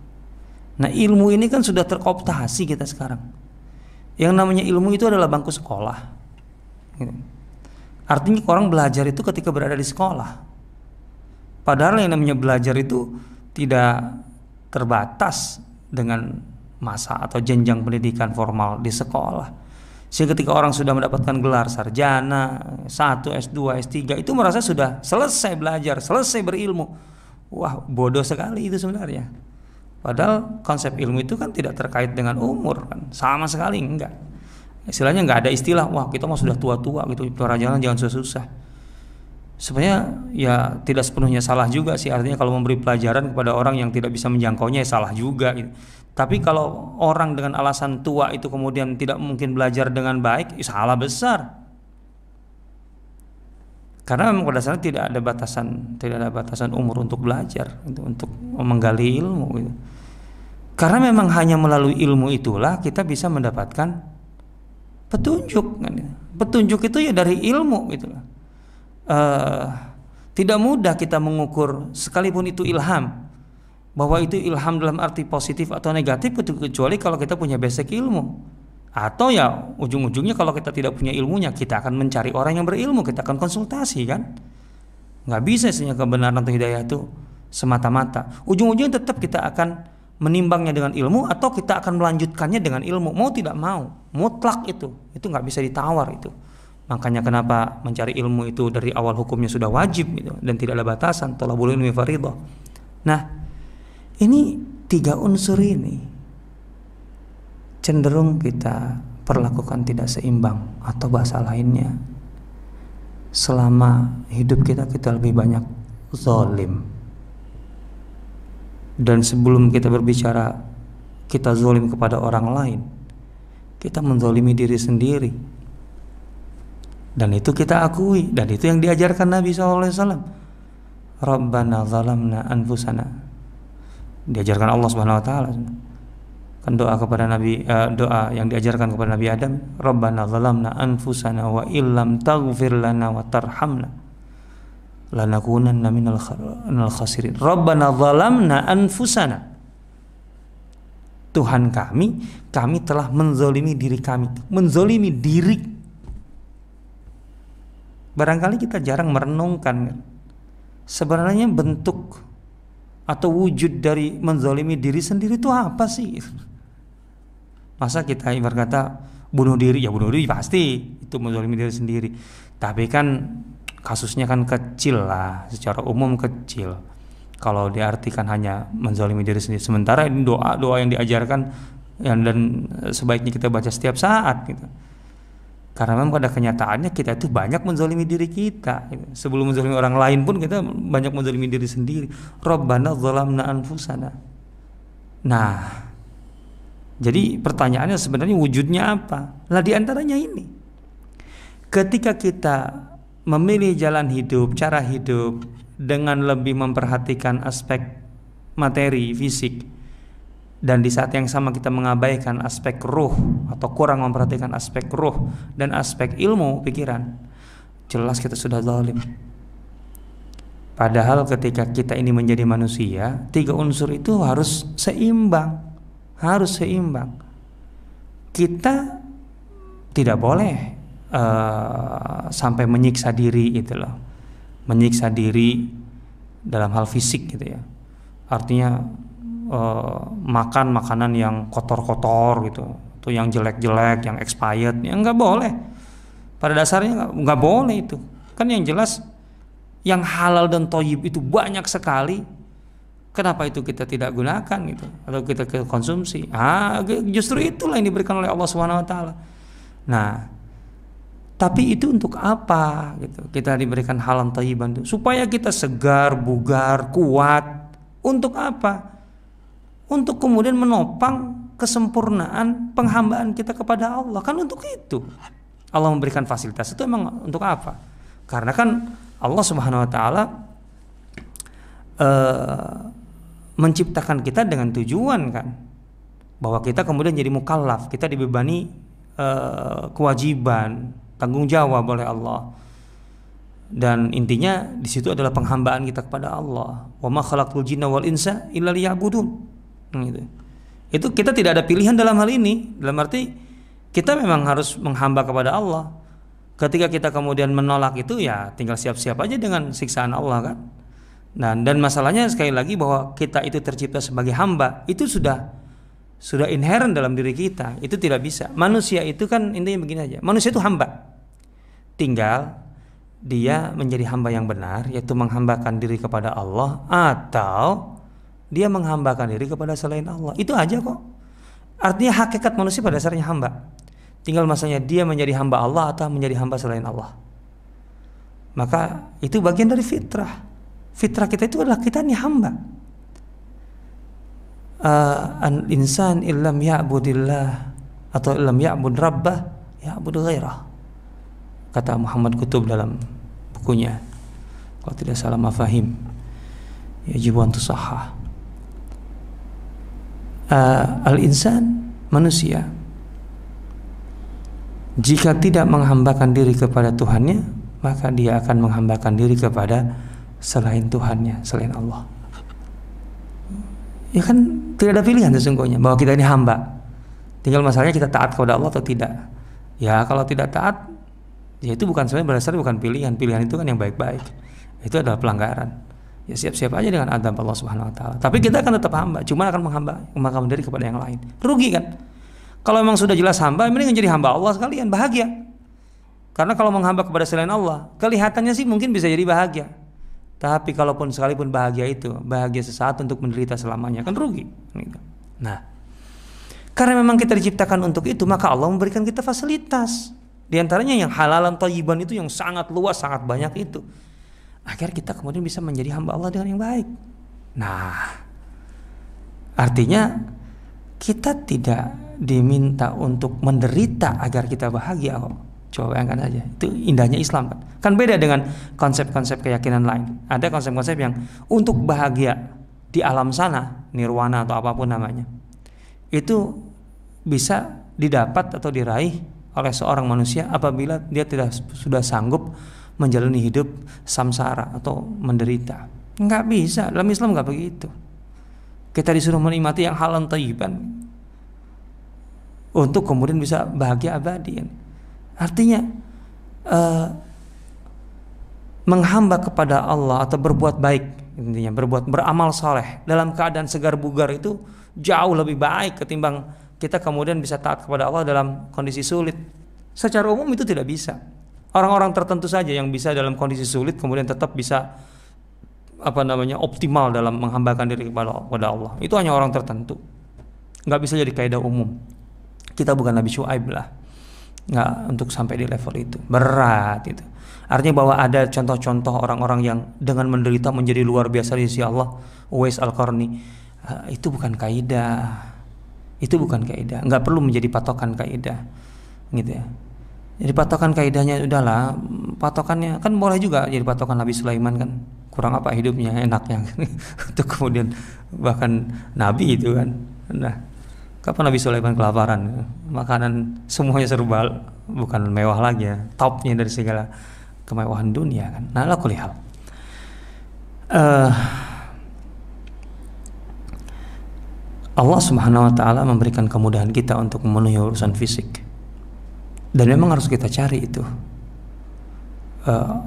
[SPEAKER 1] Nah, ilmu ini kan sudah terkooptasi kita sekarang. Yang namanya ilmu itu adalah bangku sekolah gitu. Artinya orang belajar itu ketika berada di sekolah. Padahal yang namanya belajar itu tidak terbatas dengan masa atau jenjang pendidikan formal di sekolah. Sehingga ketika orang sudah mendapatkan gelar sarjana 1, S2, S3 itu merasa sudah selesai belajar, selesai berilmu. Wah, bodoh sekali itu sebenarnya. Padahal konsep ilmu itu kan tidak terkait dengan umur kan, sama sekali enggak. Istilahnya enggak ada istilah wah kita mah sudah tua-tua gitu, pelajaran jangan susah-susah. Sebenarnya ya tidak sepenuhnya salah juga sih, artinya kalau memberi pelajaran kepada orang yang tidak bisa menjangkaunya ya salah juga gitu. Tapi kalau orang dengan alasan tua itu kemudian tidak mungkin belajar dengan baik, ya salah besar. Karena memang pada dasarnya tidak ada batasan umur untuk belajar, untuk menggali ilmu gitu. Karena memang hanya melalui ilmu itulah kita bisa mendapatkan petunjuk. Petunjuk itu ya dari ilmu gitu. Tidak mudah kita mengukur sekalipun itu ilham, bahwa itu ilham dalam arti positif atau negatif kecuali kalau kita punya basic ilmu. Atau ya ujung-ujungnya kalau kita tidak punya ilmunya, kita akan mencari orang yang berilmu, kita akan konsultasi kan. Nggak bisa sih kebenaran atau hidayah itu semata-mata. Ujung-ujungnya tetap kita akan menimbangnya dengan ilmu atau kita akan melanjutkannya dengan ilmu. Mau tidak mau, mutlak itu nggak bisa ditawar itu. Makanya kenapa mencari ilmu itu dari awal hukumnya sudah wajib gitu, dan tidak ada batasan. Thalabul ilmi fardhah. Nah, ini 3 unsur ini cenderung kita perlakukan tidak seimbang, atau bahasa lainnya selama hidup kita lebih banyak zalim. Dan sebelum kita berbicara kita zalim kepada orang lain, kita menzalimi diri sendiri. Dan itu kita akui, dan itu yang diajarkan Nabi SAW. Rabbana zalamna anfusana, diajarkan Allah Subhanahu Wa Taala. Kan doa kepada Nabi, doa yang diajarkan kepada Nabi Adam, Rabbana zalamna anfusana wa illam taghfir lana wa tarhamna lanakunanna minal khasirin. Rabbana zalamna anfusana, Tuhan kami telah menzalimi diri kami. Menzalimi diri, barangkali kita jarang merenungkan sebenarnya bentuk atau wujud dari menzalimi diri sendiri itu apa sih? Masa kita ibarat kata bunuh diri, ya bunuh diri pasti itu menzalimi diri sendiri. Tapi kan kasusnya kan kecil lah, secara umum kecil. Kalau diartikan hanya menzalimi diri sendiri. Sementara ini doa yang diajarkan dan sebaiknya kita baca setiap saat gitu. Karena memang pada kenyataannya kita itu banyak menzalimi diri kita gitu. Sebelum menzalimi orang lain pun kita banyak menzalimi diri sendiri. Rabbana zalamna anfusana. Nah, jadi pertanyaannya sebenarnya wujudnya apa? Lah diantaranya ini, ketika kita memilih jalan hidup, cara hidup dengan lebih memperhatikan aspek materi, fisik, dan di saat yang sama kita mengabaikan aspek ruh atau kurang memperhatikan aspek ruh dan aspek ilmu pikiran, jelas kita sudah zalim. Padahal ketika kita ini menjadi manusia, 3 unsur itu harus seimbang. Kita tidak boleh sampai menyiksa diri gitu loh. Menyiksa diri dalam hal fisik gitu ya. Artinya makan makanan yang kotor-kotor gitu, atau yang jelek-jelek, yang expired, ya nggak boleh. Pada dasarnya nggak boleh itu. Kan yang jelas yang halal dan thayyib itu banyak sekali. Kenapa itu kita tidak gunakan gitu, atau kita konsumsi? Justru itulah yang diberikan oleh Allah Subhanahu Wa Taala. Nah, tapi itu untuk apa gitu? Kita diberikan halal thayyiban itu supaya kita segar, bugar, kuat. Untuk apa? Untuk kemudian menopang kesempurnaan penghambaan kita kepada Allah. Kan untuk itu Allah memberikan fasilitas itu. Emang untuk apa? Karena kan Allah Subhanahu wa taala menciptakan kita dengan tujuan kan, bahwa kita kemudian jadi mukallaf, kita dibebani kewajiban, tanggung jawab oleh Allah. Dan intinya di situ adalah penghambaan kita kepada Allah. Wa ma khalaqtul jinna wal insa illa liya'budun. Gitu. Itu kita tidak ada pilihan dalam hal ini. Dalam arti kita memang harus menghamba kepada Allah. Ketika kita kemudian menolak itu, ya tinggal siap-siap aja dengan siksaan Allah kan. Dan masalahnya sekali lagi bahwa kita itu tercipta sebagai hamba, itu sudah inherent dalam diri kita. Itu tidak bisa. Manusia itu kan intinya begini aja. Manusia itu hamba. Tinggal dia menjadi hamba yang benar, yaitu menghambakan diri kepada Allah, atau dia menghambakan diri kepada selain Allah. Itu aja kok. Artinya hakikat manusia pada dasarnya hamba. Tinggal masanya dia menjadi hamba Allah atau menjadi hamba selain Allah. Maka itu bagian dari fitrah. Fitrah kita itu adalah kita ini hamba. Al-insan illam ya'budillah atau illam ya'bud rabbah ya'bud ghairah, kata Muhammad Qutub dalam bukunya, kalau tidak salah mafahim yajibu an tusahhah. Al-insan, manusia, jika tidak menghambakan diri kepada Tuhannya, maka dia akan menghambakan diri kepada selain Tuhannya, selain Allah. Ya kan tidak ada pilihan sesungguhnya, bahwa kita ini hamba. Tinggal masalahnya kita taat kepada Allah atau tidak. Ya kalau tidak taat, ya itu bukan sebenarnya berdasarkan bukan pilihan. Pilihan itu kan yang baik-baik. Itu adalah pelanggaran. Ya siap-siap aja dengan adab Allah Subhanahu wa taala. Tapi kita akan tetap hamba, cuma akan menghambakan diri kepada yang lain. Rugi kan? Kalau memang sudah jelas hamba, mending jadi hamba Allah sekalian, bahagia. Karena kalau menghamba kepada selain Allah, kelihatannya sih mungkin bisa jadi bahagia. Tapi kalaupun sekalipun bahagia itu, bahagia sesaat untuk menderita selamanya, kan rugi. Nah, karena memang kita diciptakan untuk itu, maka Allah memberikan kita fasilitas. Di antaranya yang halalan thayyiban itu yang sangat luas, sangat banyak itu, agar kita kemudian bisa menjadi hamba Allah dengan yang baik. Nah, artinya kita tidak diminta untuk menderita agar kita bahagia kok. Coba bayangkan aja, itu indahnya Islam kan. Kan beda dengan konsep-konsep keyakinan lain. Ada konsep-konsep yang untuk bahagia di alam sana, nirwana atau apapun namanya, itu bisa didapat atau diraih oleh seorang manusia apabila dia sudah sanggup menjalani hidup samsara atau menderita. Nggak bisa, dalam Islam nggak begitu. Kita disuruh menikmati yang halal thayyiban untuk kemudian bisa bahagia abadi. Artinya menghamba kepada Allah atau berbuat baik, intinya beramal saleh dalam keadaan segar bugar itu jauh lebih baik ketimbang kita kemudian bisa taat kepada Allah dalam kondisi sulit. Secara umum itu tidak bisa. Orang-orang tertentu saja yang bisa dalam kondisi sulit kemudian tetap bisa optimal dalam menghambakan diri kepada Allah. Itu hanya orang tertentu. Nggak bisa jadi kaidah umum. Kita bukan Nabi Syuaib lah. Nggak untuk sampai di level itu. Berat itu. Artinya bahwa ada contoh-contoh orang-orang yang dengan menderita menjadi luar biasa di sisi Allah. Uwais Al-Qarni. Itu bukan kaidah. Itu bukan kaidah. Nggak perlu menjadi patokan kaidah. Gitu ya. Jadi patokan kaidahnya udahlah, patokannya kan boleh juga jadi patokan Nabi Sulaiman kan, kurang apa hidupnya enaknya untuk kemudian bahkan Nabi itu kan. Nah, kapan Nabi Sulaiman kelaparan, makanan semuanya serba bukan mewah lagi ya, topnya dari segala kemewahan dunia kan. Nah, ala kulli hal, Allah Subhanahu wa taala memberikan kemudahan kita untuk memenuhi urusan fisik. Dan memang harus kita cari itu.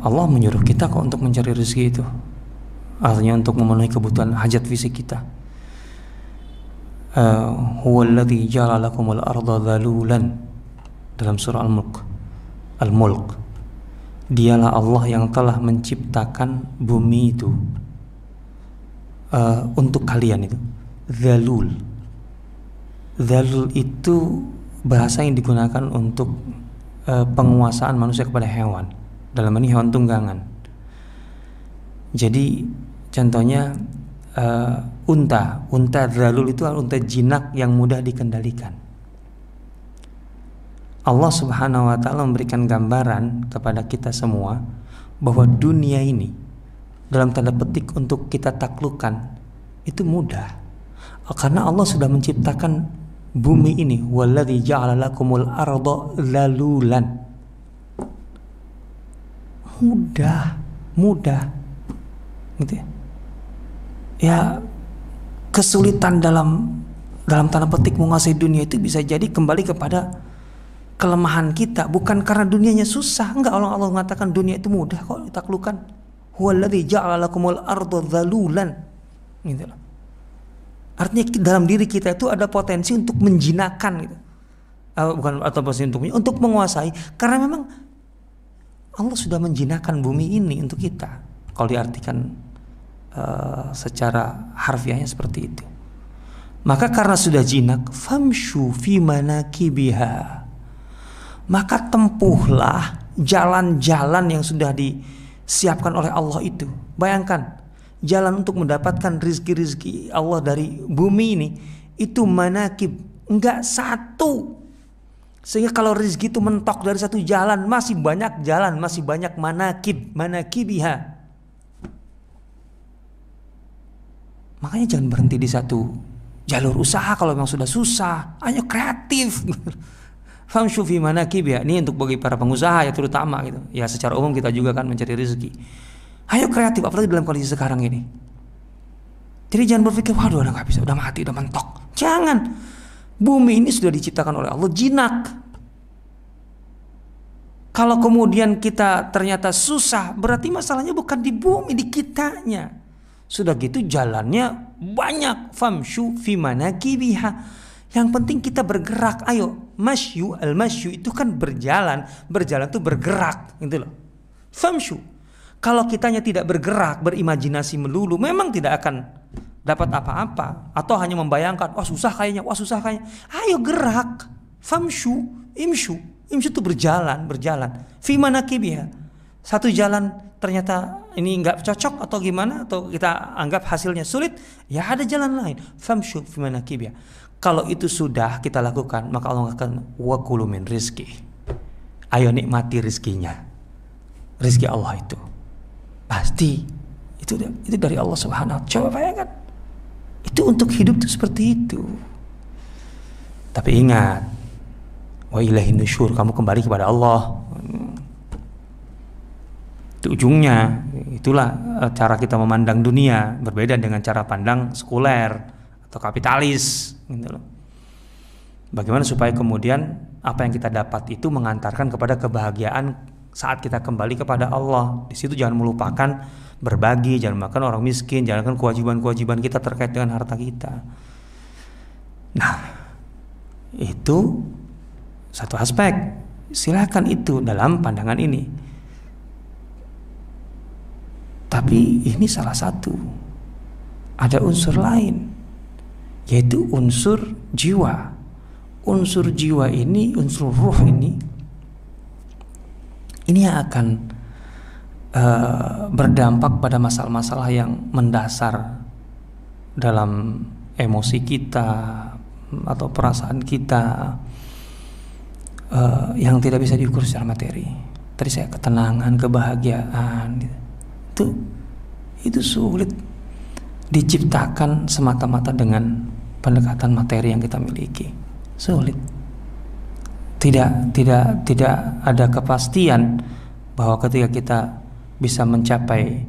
[SPEAKER 1] Allah menyuruh kita kok untuk mencari rezeki itu. Artinya untuk memenuhi kebutuhan hajat fisik kita. Huwallazi ja'ala lakumul arda dhalulan, dalam surah Al-Mulk. Dialah Allah yang telah menciptakan bumi itu untuk kalian itu. Dhalul itu bahasa yang digunakan untuk penguasaan manusia kepada hewan, dalam ini hewan tunggangan. Jadi contohnya unta dzalul itu unta jinak yang mudah dikendalikan. Allah Subhanahu wa taala memberikan gambaran kepada kita semua bahwa dunia ini dalam tanda petik untuk kita taklukkan itu mudah. Karena Allah sudah menciptakan bumi ini, walladzi ja'ala lakumul arda zalulan. Mudah. Gitu ya. Ya, kesulitan dalam tanda petik menguasai dunia itu bisa jadi kembali kepada kelemahan kita, bukan karena dunianya susah. Enggak, Allah mengatakan dunia itu mudah kok ditaklukkan. Huwallazi ja'ala lakumul arda dzalulan. Gitu loh. Artinya dalam diri kita itu ada potensi untuk menjinakkan gitu. Bukan atau potensi untuk menguasai, karena memang Allah sudah menjinakkan bumi ini untuk kita. Kalau diartikan secara harfiahnya seperti itu. Maka karena sudah jinak, famshu fi manakibiha. Maka tempuhlah jalan-jalan yang sudah disiapkan oleh Allah itu. Bayangkan, jalan untuk mendapatkan rizki-rizki Allah dari bumi ini, itu manakib, enggak satu. Sehingga kalau rizki itu mentok dari satu jalan, masih banyak jalan, masih banyak manakibiha. Makanya jangan berhenti di satu jalur usaha kalau memang sudah susah. Ayo kreatif. Famshu fi manakibiha. Ini untuk bagi para pengusaha ya terutama gitu. Ya secara umum kita juga kan mencari rezeki. Ayo kreatif, apalagi dalam kondisi sekarang ini. Jadi jangan berpikir, waduh udah gak bisa, udah mati, udah mentok. Jangan. Bumi ini sudah diciptakan oleh Allah jinak. Kalau kemudian kita ternyata susah, berarti masalahnya bukan di bumi, di kitanya. Sudah gitu jalannya banyak. Famshu fi manakibiha. Yang penting kita bergerak. Ayo, al-masyu itu kan berjalan itu bergerak, gitu loh. Famshu. Kalau kitanya tidak bergerak, berimajinasi melulu, memang tidak akan dapat apa-apa, atau hanya membayangkan, wah susah kayaknya. Ayo gerak. Famshu, imshu itu berjalan. Fi manakibiha. Satu jalan ternyata ini enggak cocok atau gimana, atau kita anggap hasilnya sulit, ya ada jalan lain. Famshu fi manakibiha. Kalau itu sudah kita lakukan, maka Allah akan wa kulu min rizki. Ayo nikmati rizkinya. Rizki Allah itu pasti itu dari Allah Subhanahu wa taala. Coba bayangkan. Itu untuk hidup itu seperti itu. Tapi ingat, wa ilaihin nusyur, kamu kembali kepada Allah. Itu ujungnya. Itulah cara kita memandang dunia, berbeda dengan cara pandang sekuler atau kapitalis, gitu loh. Bagaimana supaya kemudian apa yang kita dapat itu mengantarkan kepada kebahagiaan saat kita kembali kepada Allah. Di situ jangan melupakan berbagi, jangan makan orang miskin, jalankan kewajiban-kewajiban kita terkait dengan harta kita. Nah, itu satu aspek. Silakan itu dalam pandangan ini. Tapi ini salah satu. Ada unsur lain, yaitu unsur jiwa. Unsur jiwa ini, unsur ruh ini yang akan berdampak pada masalah-masalah yang mendasar dalam emosi kita atau perasaan kita, yang tidak bisa diukur secara materi. Tadi saya ketenangan, kebahagiaan, itu sulit diciptakan semata-mata dengan pendekatan materi yang kita miliki. Sulit. Tidak ada kepastian bahwa ketika kita bisa mencapai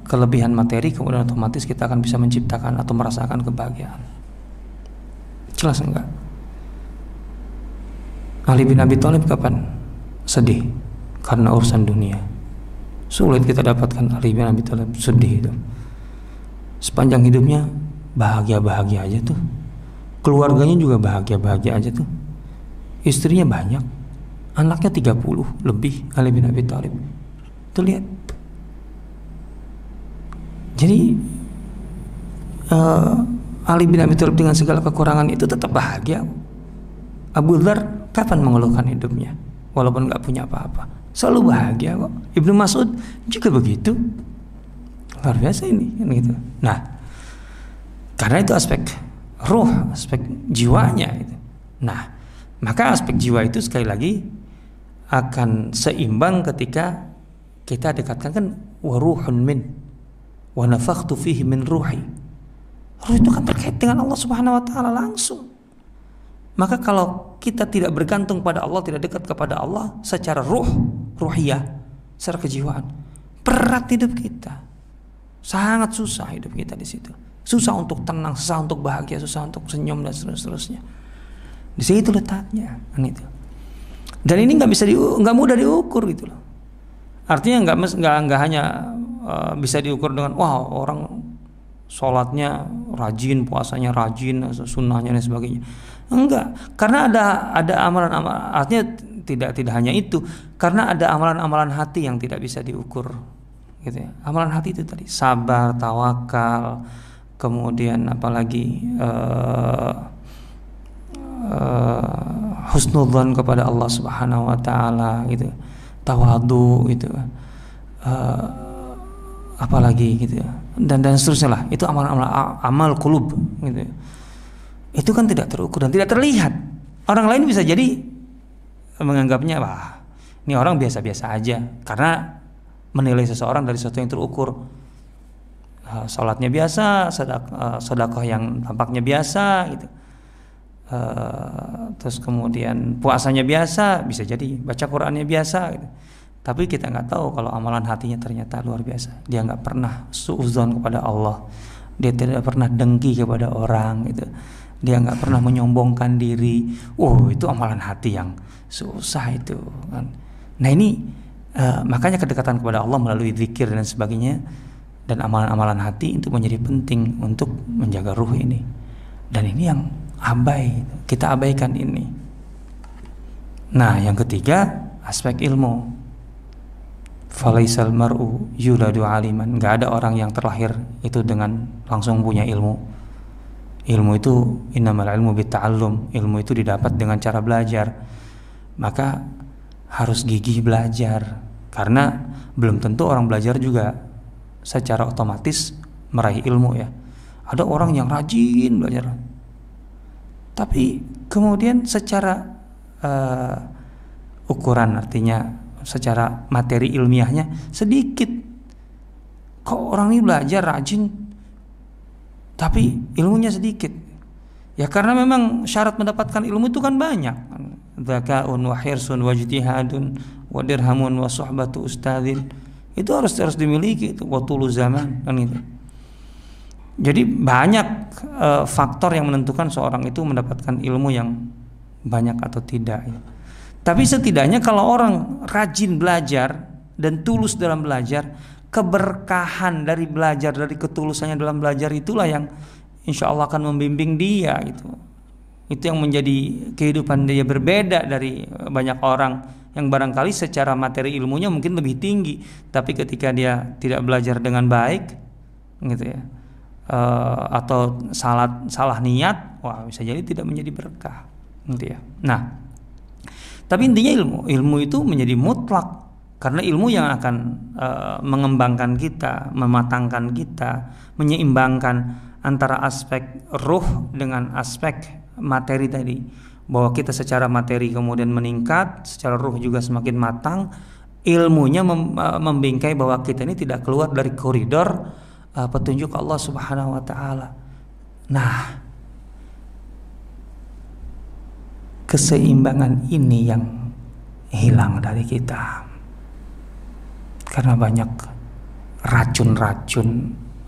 [SPEAKER 1] kelebihan materi, kemudian otomatis kita akan bisa menciptakan atau merasakan kebahagiaan. Jelas enggak? Ali bin Abi Thalib kapan sedih karena urusan dunia? Sulit kita dapatkan Ali bin Abi Thalib sedih itu. Sepanjang hidupnya bahagia-bahagia aja tuh. Keluarganya juga bahagia-bahagia aja tuh. Istrinya banyak, anaknya 30 lebih. Ali bin Abi Thalib. Tuh lihat. Jadi Ali bin Abi Thalib dengan segala kekurangan itu tetap bahagia. Abu Dzar kapan mengeluhkan hidupnya walaupun gak punya apa-apa? Selalu bahagia kok. Ibnu Mas'ud juga begitu. luar biasa ini kan gitu. Nah, karena itu aspek ruh, aspek jiwanya itu. Nah, maka aspek jiwa itu sekali lagi akan seimbang ketika kita dekatkan kan wa ruhun min wa nafakhtu fihi min ruhi. Ruh itu kan terkait dengan Allah Subhanahu wa taala langsung. Maka kalau kita tidak bergantung pada Allah, tidak dekat kepada Allah secara ruhiyah, secara kejiwaan, berat hidup kita. Sangat susah hidup kita di situ. Susah untuk tenang, susah untuk bahagia, susah untuk senyum dan seterusnya. Di situ letaknya, kan itu. Dan ini nggak mudah diukur gitu loh. Artinya nggak hanya bisa diukur dengan wah orang sholatnya rajin, puasanya rajin, sunnahnya dan sebagainya. Enggak, karena ada amalan-amalan. Artinya tidak hanya itu, karena ada amalan-amalan hati yang tidak bisa diukur, gitu ya. Amalan hati itu tadi sabar, tawakal, kemudian apalagi husnudzon kepada Allah Subhanahu wa taala gitu, tawadu gitu, apalagi gitu, dan seterusnya lah. Itu amal qulub gitu. Itu kan tidak terukur dan tidak terlihat. Orang lain bisa jadi menganggapnya wah, ini orang biasa-biasa aja, karena menilai seseorang dari sesuatu yang terukur. Salatnya biasa, sedekah yang tampaknya biasa gitu. Terus kemudian puasanya biasa, bisa jadi baca Qur'annya biasa gitu. Tapi kita nggak tahu kalau amalan hatinya ternyata luar biasa. Dia nggak pernah suudzon kepada Allah, dia tidak pernah dengki kepada orang gitu, dia nggak pernah menyombongkan diri. Itu amalan hati yang susah itu kan. Nah ini makanya kedekatan kepada Allah melalui zikir dan sebagainya dan amalan-amalan hati itu menjadi penting untuk menjaga ruh ini. Dan ini yang kita abaikan ini. Nah, yang ketiga aspek ilmu. Falaisal mar'u yuladu aliman. Enggak ada orang yang terlahir itu dengan langsung punya ilmu. Ilmu itu innamal ilmu bitta'allum. Ilmu itu didapat dengan cara belajar. Maka harus gigih belajar, karena belum tentu orang belajar juga secara otomatis meraih ilmu ya. Ada orang yang rajin belajar, tapi kemudian secara ukuran, artinya secara materi ilmiahnya sedikit. Kok orang ini belajar rajin tapi ilmunya sedikit? Ya karena memang syarat mendapatkan ilmu itu kan banyak. Dzakaun wa hirsun wa ijtihadun wa dirhamun wa suhbatu ustadzin. Itu harus dimiliki itu, wa tulu zaman kan itu. Jadi banyak faktor yang menentukan seorang itu mendapatkan ilmu yang banyak atau tidak ya. Tapi setidaknya kalau orang rajin belajar dan tulus dalam belajar, keberkahan dari belajar, dari ketulusannya dalam belajar itulah yang insya Allah akan membimbing dia gitu. Itu yang menjadi kehidupan dia berbeda dari banyak orang yang barangkali secara materi ilmunya mungkin lebih tinggi, tapi ketika dia tidak belajar dengan baik gitu ya, atau salah niat, wah bisa jadi tidak menjadi berkah gitu ya. Nah, tapi intinya ilmu itu menjadi mutlak, karena ilmu yang akan mengembangkan kita, mematangkan kita, menyeimbangkan antara aspek ruh dengan aspek materi tadi, bahwa kita secara materi kemudian meningkat, secara ruh juga semakin matang. Ilmunya membingkai bahwa kita ini tidak keluar dari koridor petunjuk Allah Subhanahu wa taala. Nah, keseimbangan ini yang hilang dari kita karena banyak racun-racun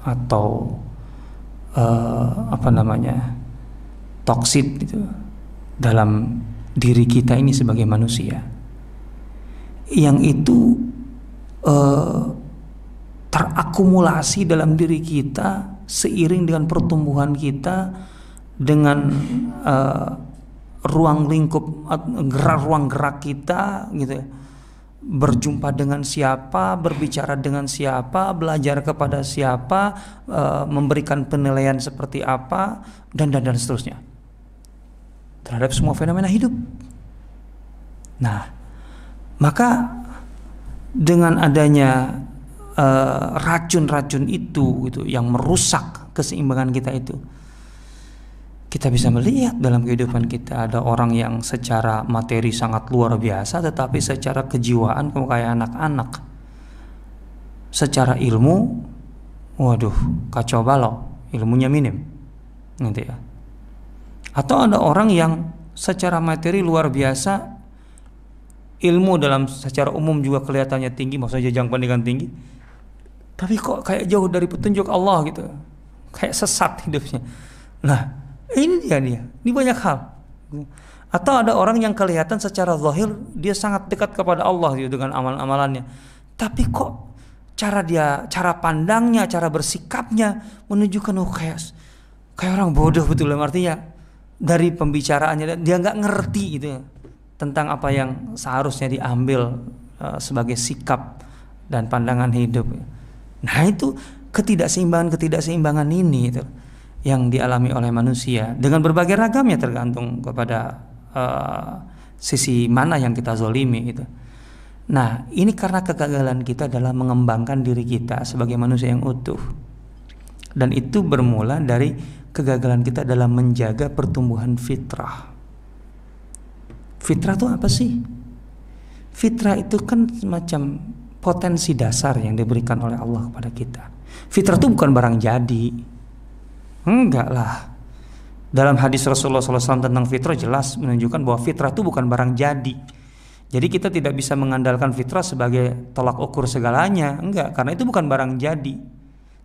[SPEAKER 1] atau toksit gitu dalam diri kita ini sebagai manusia, yang itu terakumulasi dalam diri kita seiring dengan pertumbuhan kita, dengan ruang lingkup, ruang gerak kita gitu ya. Berjumpa dengan siapa, berbicara dengan siapa, belajar kepada siapa, memberikan penilaian seperti apa, dan seterusnya terhadap semua fenomena hidup. Nah, maka dengan adanya racun-racun itu gitu yang merusak keseimbangan kita itu. Kita bisa melihat dalam kehidupan kita ada orang yang secara materi sangat luar biasa, tetapi secara kejiwaan kayak anak-anak. Secara ilmu, waduh, kacau balau, ilmunya minim, gitu ya. Atau ada orang yang secara materi luar biasa, ilmu dalam secara umum juga kelihatannya tinggi, maksudnya jenjang pendidikan tinggi, tapi kok kayak jauh dari petunjuk Allah gitu, kayak sesat hidupnya. Nah, ini banyak hal. Atau ada orang yang kelihatan secara zahir dia sangat dekat kepada Allah gitu, dengan amalan-amalannya, tapi kok cara pandangnya, cara bersikapnya menunjukkan kayak orang bodoh betul, artinya dari pembicaraannya dia nggak ngerti gitu ya, tentang apa yang seharusnya diambil sebagai sikap dan pandangan hidup. Nah, itu ketidakseimbangan ini itu yang dialami oleh manusia dengan berbagai ragamnya, tergantung kepada sisi mana yang kita zolimi gitu. Nah, ini karena kegagalan kita dalam mengembangkan diri kita sebagai manusia yang utuh, dan itu bermula dari kegagalan kita dalam menjaga pertumbuhan fitrah. Fitrah itu apa sih? Fitrah itu kan semacam potensi dasar yang diberikan oleh Allah kepada kita. Fitrah itu bukan barang jadi. Enggak lah. Dalam hadis Rasulullah SAW tentang fitrah jelas menunjukkan bahwa fitrah itu bukan barang jadi. Jadi kita tidak bisa mengandalkan fitrah sebagai tolak ukur segalanya. Enggak, karena itu bukan barang jadi.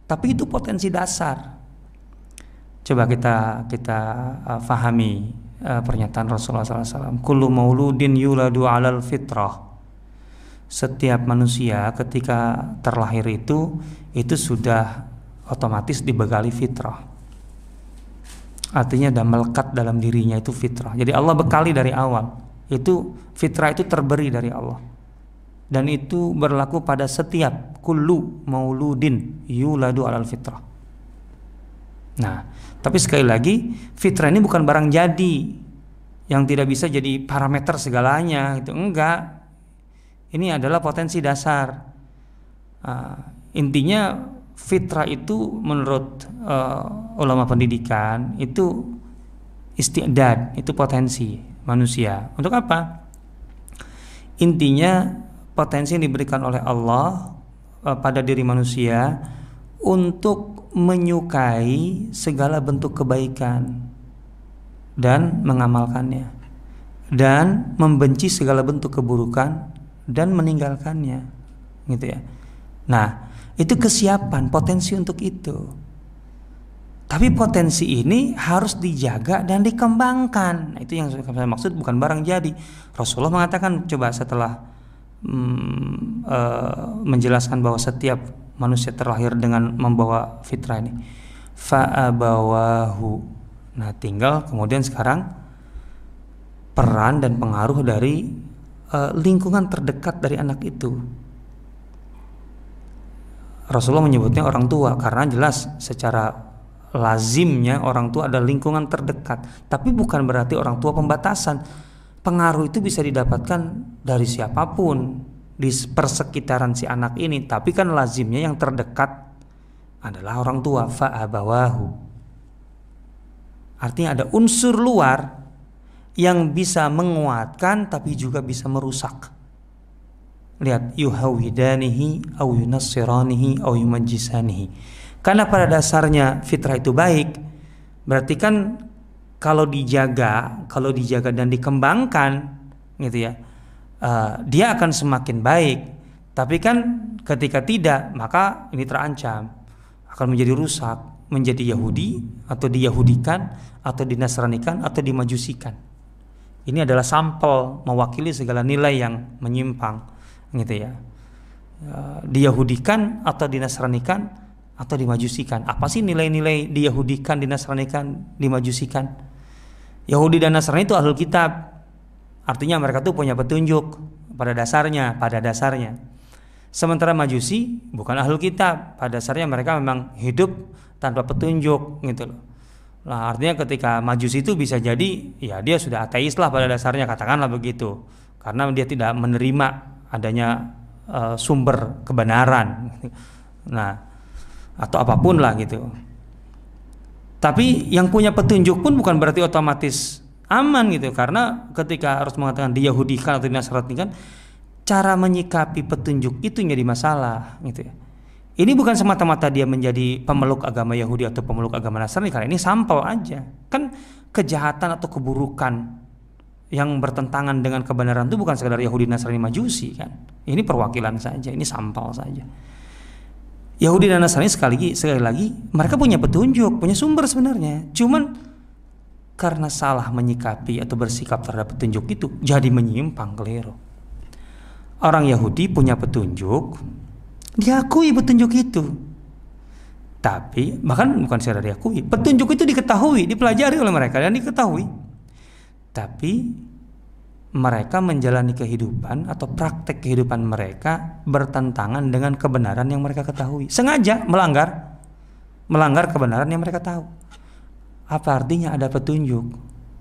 [SPEAKER 1] Tapi itu potensi dasar. Coba kita fahami pernyataan Rasulullah SAW. Kullu mauludin yuladu alal fitrah. Setiap manusia ketika terlahir itu sudah otomatis dibekali fitrah. Artinya ada melekat dalam dirinya itu fitrah. Jadi Allah bekali dari awal. Itu fitrah itu terberi dari Allah. Dan itu berlaku pada setiap kullu mauludin yuladu alal fitrah. Nah, tapi sekali lagi fitrah ini bukan barang jadi yang tidak bisa jadi parameter segalanya, itu enggak. Ini adalah potensi dasar. Intinya fitrah itu menurut ulama pendidikan itu isti'dad, itu potensi manusia. Untuk apa? Intinya potensi yang diberikan oleh Allah pada diri manusia untuk menyukai segala bentuk kebaikan dan mengamalkannya, dan membenci segala bentuk keburukan dan meninggalkannya, gitu ya. Nah, itu kesiapan, potensi untuk itu. Tapi potensi ini harus dijaga dan dikembangkan. Nah, itu yang saya maksud bukan barang jadi. Rasulullah mengatakan, coba setelah menjelaskan bahwa setiap manusia terlahir dengan membawa fitrah ini, fa'abawahu. Nah, tinggal kemudian sekarang peran dan pengaruh dari lingkungan terdekat dari anak itu. Rasulullah menyebutnya orang tua karena jelas secara lazimnya orang tua adalah lingkungan terdekat. Tapi bukan berarti orang tua pembatasan. Pengaruh itu bisa didapatkan dari siapapun di persekitaran si anak ini. Tapi kan lazimnya yang terdekat adalah orang tua. Fa'abawahu. Artinya ada unsur luar yang bisa menguatkan tapi juga bisa merusak. Lihat, yuhawidanihi au yunassiranihi au yumajjisanihi. Karena pada dasarnya fitrah itu baik, berarti kan kalau dijaga dan dikembangkan, gitu ya, dia akan semakin baik. Tapi kan ketika tidak, maka ini terancam, akan menjadi rusak, menjadi Yahudi atau diyahudikan atau dinasranikan atau dimajusikan. Ini adalah sampel mewakili segala nilai yang menyimpang, gitu ya. Diyahudikan atau dinasranikan atau dimajusikan. Apa sih nilai-nilai diyahudikan, dinasranikan, dimajusikan? Yahudi dan Nasrani itu ahlul kitab. Artinya mereka tuh punya petunjuk pada dasarnya. Sementara Majusi bukan ahlul kitab. Pada dasarnya mereka memang hidup tanpa petunjuk, gitu loh. Nah, artinya ketika Majusi itu bisa jadi ya dia sudah ateis lah pada dasarnya, katakanlah begitu. Karena dia tidak menerima adanya sumber kebenaran. Nah, atau apapun lah gitu. Tapi yang punya petunjuk pun bukan berarti otomatis aman gitu, karena ketika harus mengatakan diyahudikan atau dinasranikan, cara menyikapi petunjuk itu jadi masalah gitu ya. Ini bukan semata-mata dia menjadi pemeluk agama Yahudi atau pemeluk agama Nasrani, karena ini sampel aja. Kan kejahatan atau keburukan yang bertentangan dengan kebenaran itu bukan sekedar Yahudi, Nasrani, Majusi kan. Ini perwakilan saja, ini sampel saja. Yahudi dan Nasrani sekali lagi mereka punya petunjuk, punya sumber sebenarnya. Cuman karena salah menyikapi atau bersikap terhadap petunjuk itu jadi menyimpang, keliru. Orang Yahudi punya petunjuk, diakui petunjuk itu. Tapi bahkan bukan sekedar diakui, petunjuk itu diketahui, dipelajari oleh mereka dan diketahui. Tapi mereka menjalani kehidupan atau praktek kehidupan mereka bertentangan dengan kebenaran yang mereka ketahui. Sengaja melanggar kebenaran yang mereka tahu. Apa artinya ada petunjuk,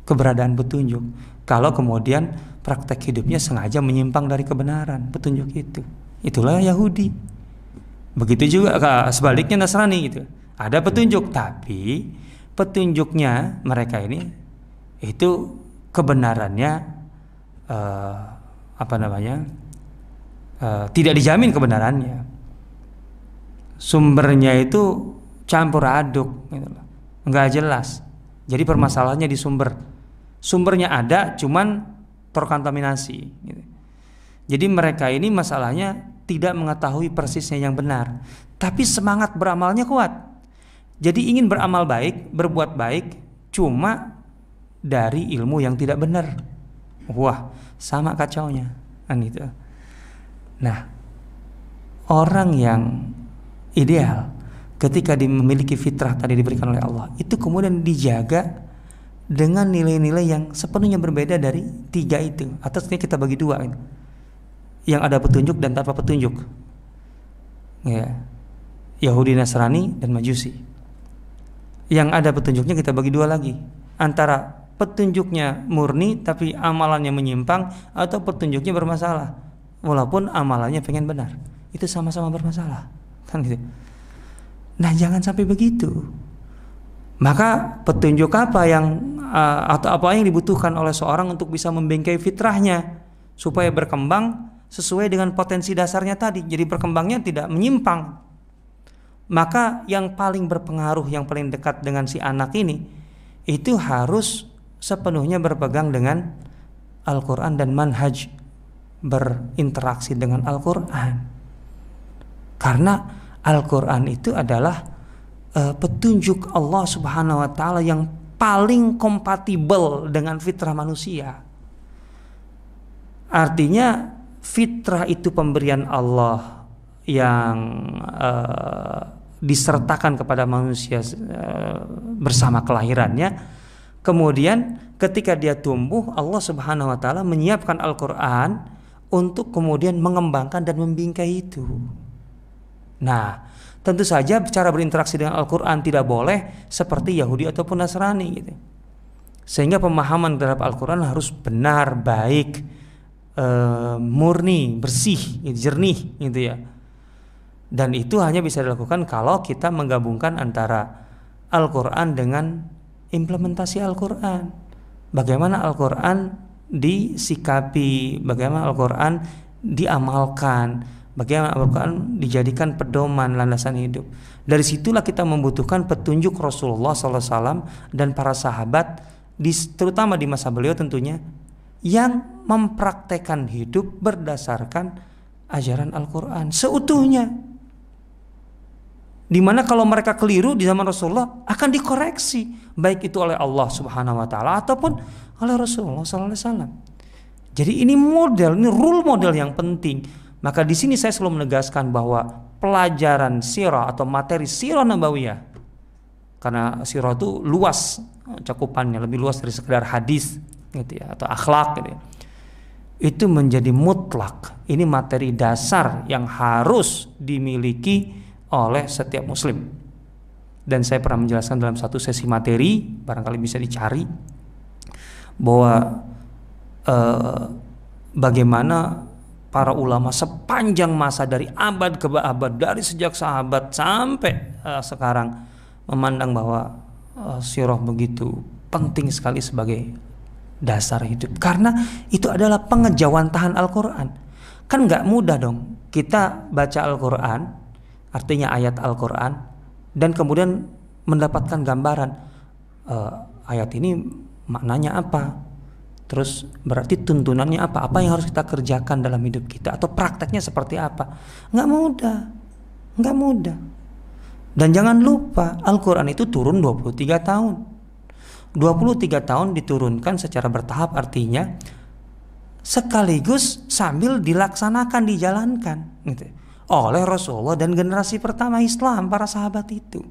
[SPEAKER 1] keberadaan petunjuk, kalau kemudian praktek hidupnya sengaja menyimpang dari kebenaran petunjuk itu? Itulah Yahudi. Begitu juga sebaliknya Nasrani gitu. Ada petunjuk, tapi petunjuknya mereka ini itu kebenarannya tidak dijamin kebenarannya. Sumbernya itu campur aduk gitu loh. Enggak jelas. Jadi permasalahannya di sumber. Sumbernya ada, cuman terkontaminasi gitu. Jadi mereka ini masalahnya tidak mengetahui persisnya yang benar, tapi semangat beramalnya kuat. Jadi ingin beramal baik, berbuat baik, cuma dari ilmu yang tidak benar. Wah, sama kacaunya kan gitu. Nah, orang yang ideal ketika memiliki fitrah tadi diberikan oleh Allah, itu kemudian dijaga dengan nilai-nilai yang sepenuhnya berbeda dari tiga itu. Atasnya kita bagi dua gitu. Yang ada petunjuk dan tanpa petunjuk. Ya. Yahudi, Nasrani, dan Majusi. Yang ada petunjuknya kita bagi dua lagi. Antara petunjuknya murni tapi amalannya menyimpang, atau petunjuknya bermasalah walaupun amalannya pengen benar. Itu sama-sama bermasalah kan gitu. Nah, jangan sampai begitu. Maka petunjuk apa yang atau apa yang dibutuhkan oleh seorang untuk bisa membingkai fitrahnya supaya berkembang sesuai dengan potensi dasarnya tadi, jadi berkembangnya tidak menyimpang. Maka yang paling berpengaruh, yang paling dekat dengan si anak ini, itu harus sepenuhnya berpegang dengan Al-Quran dan manhaj, berinteraksi dengan Al-Quran. Karena Al-Quran itu adalah petunjuk Allah Subhanahu wa Ta'ala yang paling kompatibel dengan fitrah manusia. Artinya fitrah itu pemberian Allah yang disertakan kepada manusia bersama kelahirannya. Kemudian ketika dia tumbuh, Allah Subhanahu wa Ta'ala menyiapkan Al-Quran untuk kemudian mengembangkan dan membingkai itu. Nah, tentu saja cara berinteraksi dengan Al-Quran tidak boleh seperti Yahudi ataupun Nasrani gitu. Sehingga pemahaman terhadap Al-Quran harus benar, baik, murni, bersih, jernih gitu ya. Dan itu hanya bisa dilakukan kalau kita menggabungkan antara Al-Quran dengan implementasi Al-Quran. Bagaimana Al-Quran disikapi, bagaimana Al-Quran diamalkan, bagaimana Al-Quran dijadikan pedoman landasan hidup. Dari situlah kita membutuhkan petunjuk Rasulullah SAW dan para sahabat, terutama di masa beliau tentunya, yang mempraktekkan hidup berdasarkan ajaran Al-Quran seutuhnya. Dimana kalau mereka keliru di zaman Rasulullah akan dikoreksi, baik itu oleh Allah Subhanahu wa Ta'ala ataupun oleh Rasulullah SAW. Jadi ini model, ini rule model yang penting. Maka di sini saya selalu menegaskan bahwa pelajaran sirah atau materi sirah nabawiyah, karena sirah itu luas cakupannya, lebih luas dari sekedar hadis gitu ya, atau akhlak gitu ya. Itu menjadi mutlak. Ini materi dasar yang harus dimiliki oleh setiap muslim. Dan saya pernah menjelaskan dalam satu sesi materi, barangkali bisa dicari, bahwa bagaimana para ulama sepanjang masa dari abad ke abad, dari sejak sahabat sampai sekarang memandang bahwa sirah begitu penting sekali sebagai dasar hidup, karena itu adalah pengejawantahan Al-Quran. Kan nggak mudah dong kita baca Al-Quran, artinya ayat Al-Quran, dan kemudian mendapatkan gambaran ayat ini maknanya apa, terus berarti tuntunannya apa yang harus kita kerjakan dalam hidup kita, atau prakteknya seperti apa. Nggak mudah. Dan jangan lupa Al-Quran itu turun 23 tahun. 23 tahun diturunkan secara bertahap, artinya sekaligus sambil dilaksanakan, dijalankan gitu, oleh Rasulullah dan generasi pertama Islam, para sahabat itu.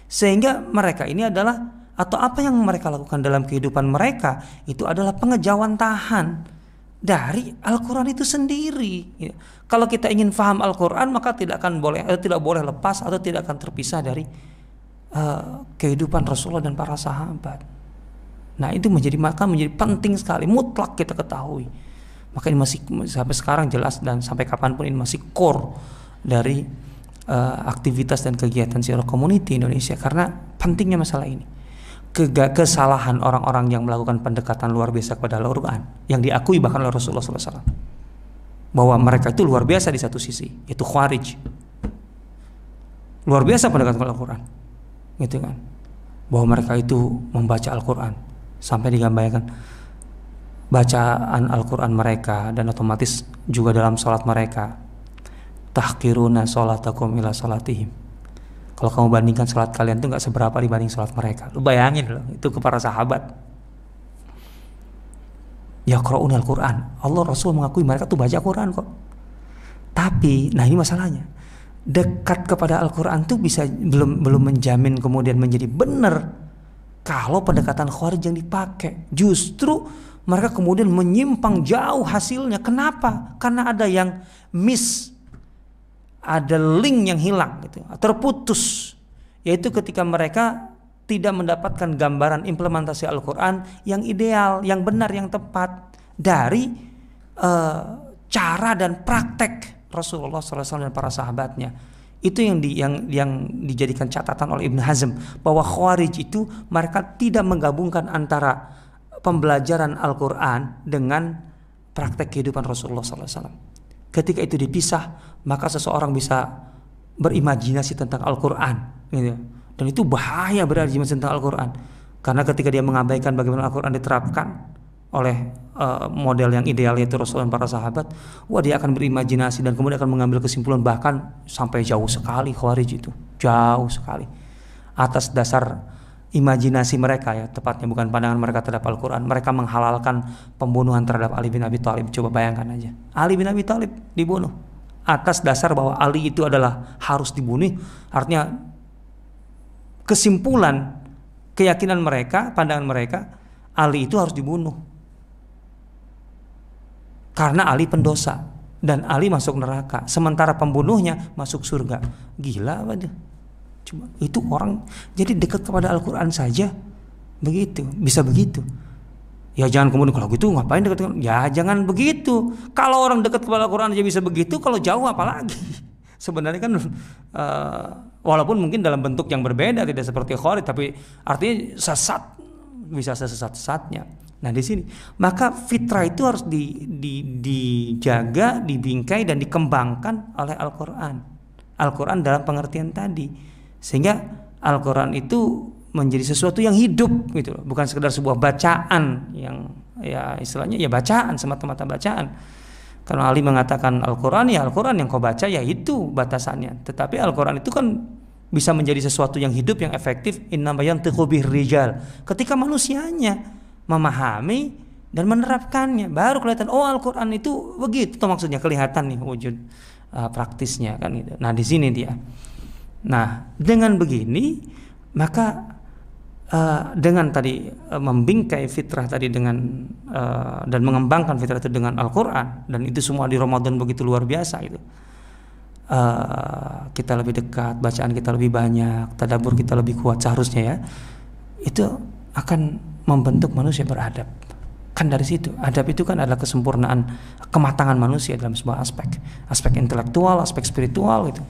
[SPEAKER 1] Sehingga mereka ini adalah, atau apa yang mereka lakukan dalam kehidupan mereka itu adalah pengejawantahan dari Al-Quran itu sendiri. Kalau kita ingin paham Al-Quran, maka tidak boleh lepas atau tidak akan terpisah dari kehidupan Rasulullah dan para sahabat. Nah, itu menjadi penting sekali, mutlak kita ketahui. Maka ini masih sampai sekarang jelas, dan sampai kapanpun ini masih core dari aktivitas dan kegiatan Sirah Community Indonesia, karena pentingnya masalah ini. Kesalahan orang-orang yang melakukan pendekatan luar biasa kepada Al-Quran, yang diakui bahkan oleh Rasulullah SAW, bahwa mereka itu luar biasa di satu sisi, yaitu Khawarij, luar biasa pendekatan Al-Quran, gitu kan, bahwa mereka itu membaca Al-Quran sampai digambarkan bacaan Al-Quran mereka, dan otomatis juga dalam sholat mereka, tahqiruna sholatakum ila sholatihim. Kalau kamu bandingkan sholat kalian itu gak seberapa dibanding sholat mereka. Lu bayangin loh, itu ke para sahabat. Yaqra'una Al-Quran, Allah Rasul mengakui mereka tuh baca Quran kok. Tapi, nah ini masalahnya, dekat kepada Al-Quran tuh belum menjamin kemudian menjadi benar kalau pendekatan Khawarij yang dipakai. Justru mereka kemudian menyimpang jauh hasilnya. Kenapa? Karena ada yang miss, ada link yang hilang gitu, terputus, yaitu ketika mereka tidak mendapatkan gambaran implementasi Al-Quran yang ideal, yang benar, yang tepat dari cara dan praktek Rasulullah SAW dan para sahabatnya. Itu yang dijadikan catatan oleh Ibn Hazm, bahwa Khawarij itu mereka tidak menggabungkan antara pembelajaran Al-Quran dengan praktek kehidupan Rasulullah SAW. Ketika itu dipisah, maka seseorang bisa berimajinasi tentang Al-Quran gitu. Dan itu bahaya berimajinasi tentang Al-Quran, karena ketika dia mengabaikan bagaimana Al-Quran diterapkan oleh model yang ideal, yaitu Rasul dan para sahabat, dia akan berimajinasi dan kemudian akan mengambil kesimpulan bahkan sampai jauh sekali. Khawarij itu jauh sekali atas dasar imajinasi mereka, ya tepatnya, bukan pandangan mereka terhadap Al-Quran. Mereka menghalalkan pembunuhan terhadap Ali bin Abi Thalib. Coba bayangkan aja, Ali bin Abi Thalib dibunuh atas dasar bahwa Ali itu adalah harus dibunuh. Artinya kesimpulan keyakinan mereka, pandangan mereka, Ali itu harus dibunuh karena Ali pendosa dan Ali masuk neraka, sementara pembunuhnya masuk surga. Gila apa dia? Cuma itu orang jadi dekat kepada Al-Quran saja begitu, bisa begitu. Ya jangan kemudian kalau gitu ngapain dekat? Ya jangan begitu. Kalau orang dekat kepada Al-Quran aja bisa begitu, kalau jauh apalagi. Sebenarnya kan walaupun mungkin dalam bentuk yang berbeda, tidak seperti Khawarij, tapi artinya sesat, bisa sesat-sesatnya. Nah di sini maka fitrah itu harus dijaga, dibingkai dan dikembangkan oleh Al-Quran. Al-Quran dalam pengertian tadi, sehingga Al-Quran itu menjadi sesuatu yang hidup gitu, bukan sekedar sebuah bacaan yang ya istilahnya ya bacaan, semata-mata bacaan. Karena Ali mengatakan Al-Quran, ya Al-Quran yang kau baca, ya itu batasannya. Tetapi Al-Quran itu kan bisa menjadi sesuatu yang hidup, yang efektif. Innama yantiqu bihir rijal. Ketika manusianya memahami dan menerapkannya, baru kelihatan oh Al-Quran itu begitu tuh maksudnya, kelihatan nih wujud praktisnya kan gitu. Nah di sini dia. Nah dengan begini maka dengan tadi membingkai fitrah tadi dengan dan mengembangkan fitrah itu dengan Al-Quran, dan itu semua di Ramadan begitu luar biasa itu. Kita lebih dekat, bacaan kita lebih banyak, tadabbur kita lebih kuat seharusnya ya. Itu akan membentuk manusia beradab. Kan dari situ, adab itu kan adalah kesempurnaan, kematangan manusia dalam sebuah aspek intelektual, aspek spiritual gitu,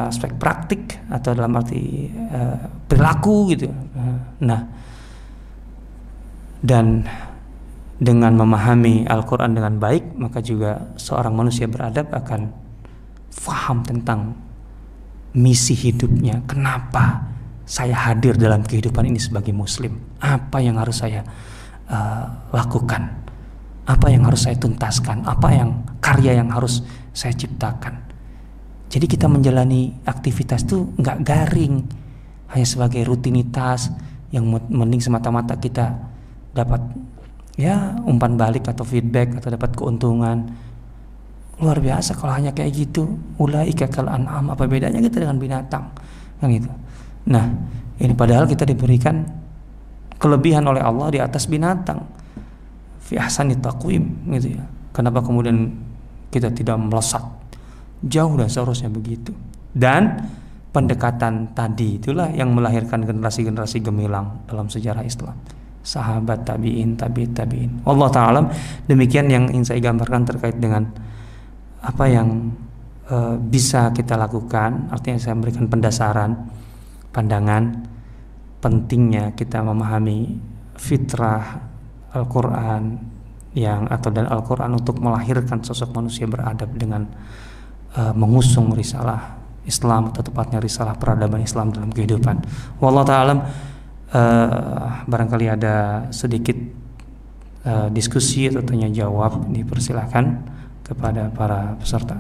[SPEAKER 1] aspek praktik atau dalam arti perilaku gitu. Nah, dan dengan memahami Al-Quran dengan baik, maka juga seorang manusia beradab akan faham tentang misi hidupnya. Kenapa saya hadir dalam kehidupan ini sebagai muslim? Apa yang harus saya lakukan? Apa yang harus saya tuntaskan? Apa yang karya yang harus saya ciptakan? Jadi kita menjalani aktivitas itu nggak garing, hanya sebagai rutinitas yang mending semata-mata kita dapat ya umpan balik atau feedback atau dapat keuntungan. Luar biasa kalau hanya kayak gitu. Ulaika kal an'am, apa bedanya kita dengan binatang kan gitu. Nah, ini padahal kita diberikan kelebihan oleh Allah di atas binatang. Fi ahsani taqwim gitu ya. Kenapa kemudian kita tidak melesat? Jauh dan seharusnya begitu. Dan pendekatan tadi itulah yang melahirkan generasi-generasi gemilang dalam sejarah Islam. Sahabat, tabi'in, tabi'in. Allah ta'ala, demikian yang ingin saya gambarkan terkait dengan apa yang bisa kita lakukan. Artinya saya memberikan pendasaran, pandangan pentingnya kita memahami fitrah Al-Quran dan Al-Quran untuk melahirkan sosok manusia beradab dengan mengusung risalah Islam, atau tepatnya risalah peradaban Islam dalam kehidupan. Wallahu ta'ala barangkali ada sedikit diskusi atau tanya jawab, dipersilahkan kepada para peserta.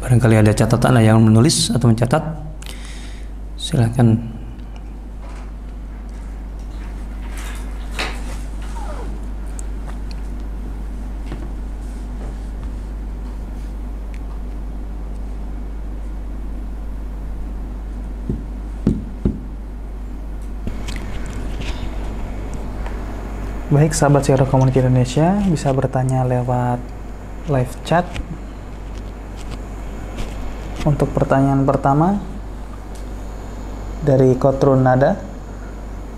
[SPEAKER 1] Barangkali ada catatan, ada yang menulis atau mencatat, silakan.
[SPEAKER 2] Baik, sahabat Syiar Community Indonesia, bisa bertanya lewat live chat. Untuk pertanyaan pertama dari Kotrun Nada.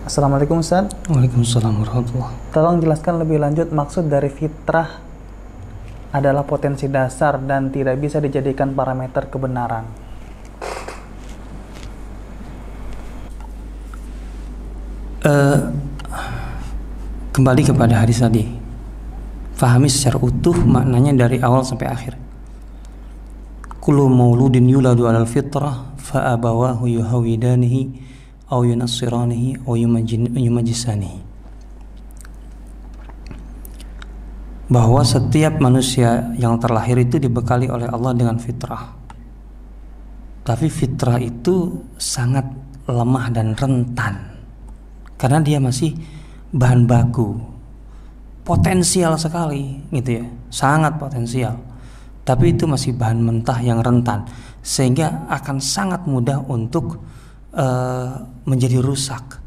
[SPEAKER 2] Assalamualaikum Ustaz.
[SPEAKER 1] Waalaikumsalam warahmatullahi.
[SPEAKER 2] Tolong jelaskan lebih lanjut maksud dari fitrah adalah potensi dasar dan tidak bisa dijadikan parameter kebenaran.
[SPEAKER 1] Kembali kepada hadis tadi, fahami secara utuh maknanya dari awal sampai akhir. Kullu mauludin yuladu alal fitrah fa abawahu yuhawidanihi aw yunassiranihi aw yumajjisanihi. Bahwa setiap manusia yang terlahir itu dibekali oleh Allah dengan fitrah. Tapi fitrah itu sangat lemah dan rentan, karena dia masih bahan baku, potensial sekali gitu ya, sangat potensial, tapi itu masih bahan mentah yang rentan, sehingga akan sangat mudah untuk menjadi rusak.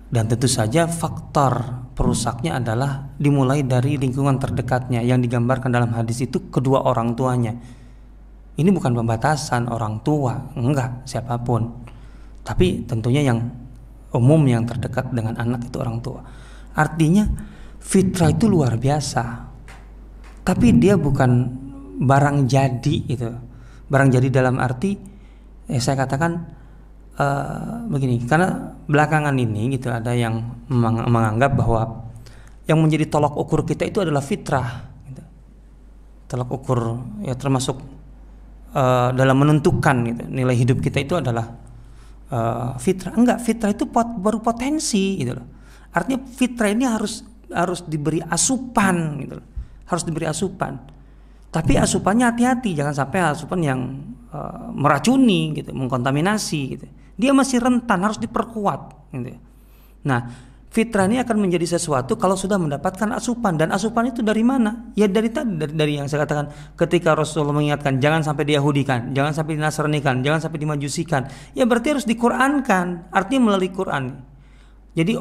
[SPEAKER 1] Dan tentu saja faktor perusaknya adalah dimulai dari lingkungan terdekatnya, yang digambarkan dalam hadis itu kedua orang tuanya. Ini bukan pembatasan orang tua, enggak, siapapun, tapi tentunya yang umum, yang terdekat dengan anak itu orang tua. Artinya fitrah itu luar biasa, tapi dia bukan barang jadi gitu. Barang jadi dalam arti saya katakan begini, karena belakangan ini gitu ada yang menganggap bahwa yang menjadi tolak ukur kita itu adalah fitrah gitu. Tolak ukur ya termasuk dalam menentukan gitu, nilai hidup kita itu adalah fitrah. Enggak, fitrah itu baru potensi gitu loh. Artinya fitrah ini harus diberi asupan gitu loh. Harus diberi asupan. Tapi asupannya hati-hati, jangan sampai asupan yang meracuni gitu, mengkontaminasi gitu. Dia masih rentan, harus diperkuat gitu. Nah, fitrah ini akan menjadi sesuatu kalau sudah mendapatkan asupan. Dan asupan itu dari mana? Ya dari yang saya katakan, ketika Rasulullah mengingatkan jangan sampai diyahudikan, jangan sampai dinasranikan, jangan sampai dimajusikan, ya berarti harus diqurankan, artinya melalui Quran. Jadi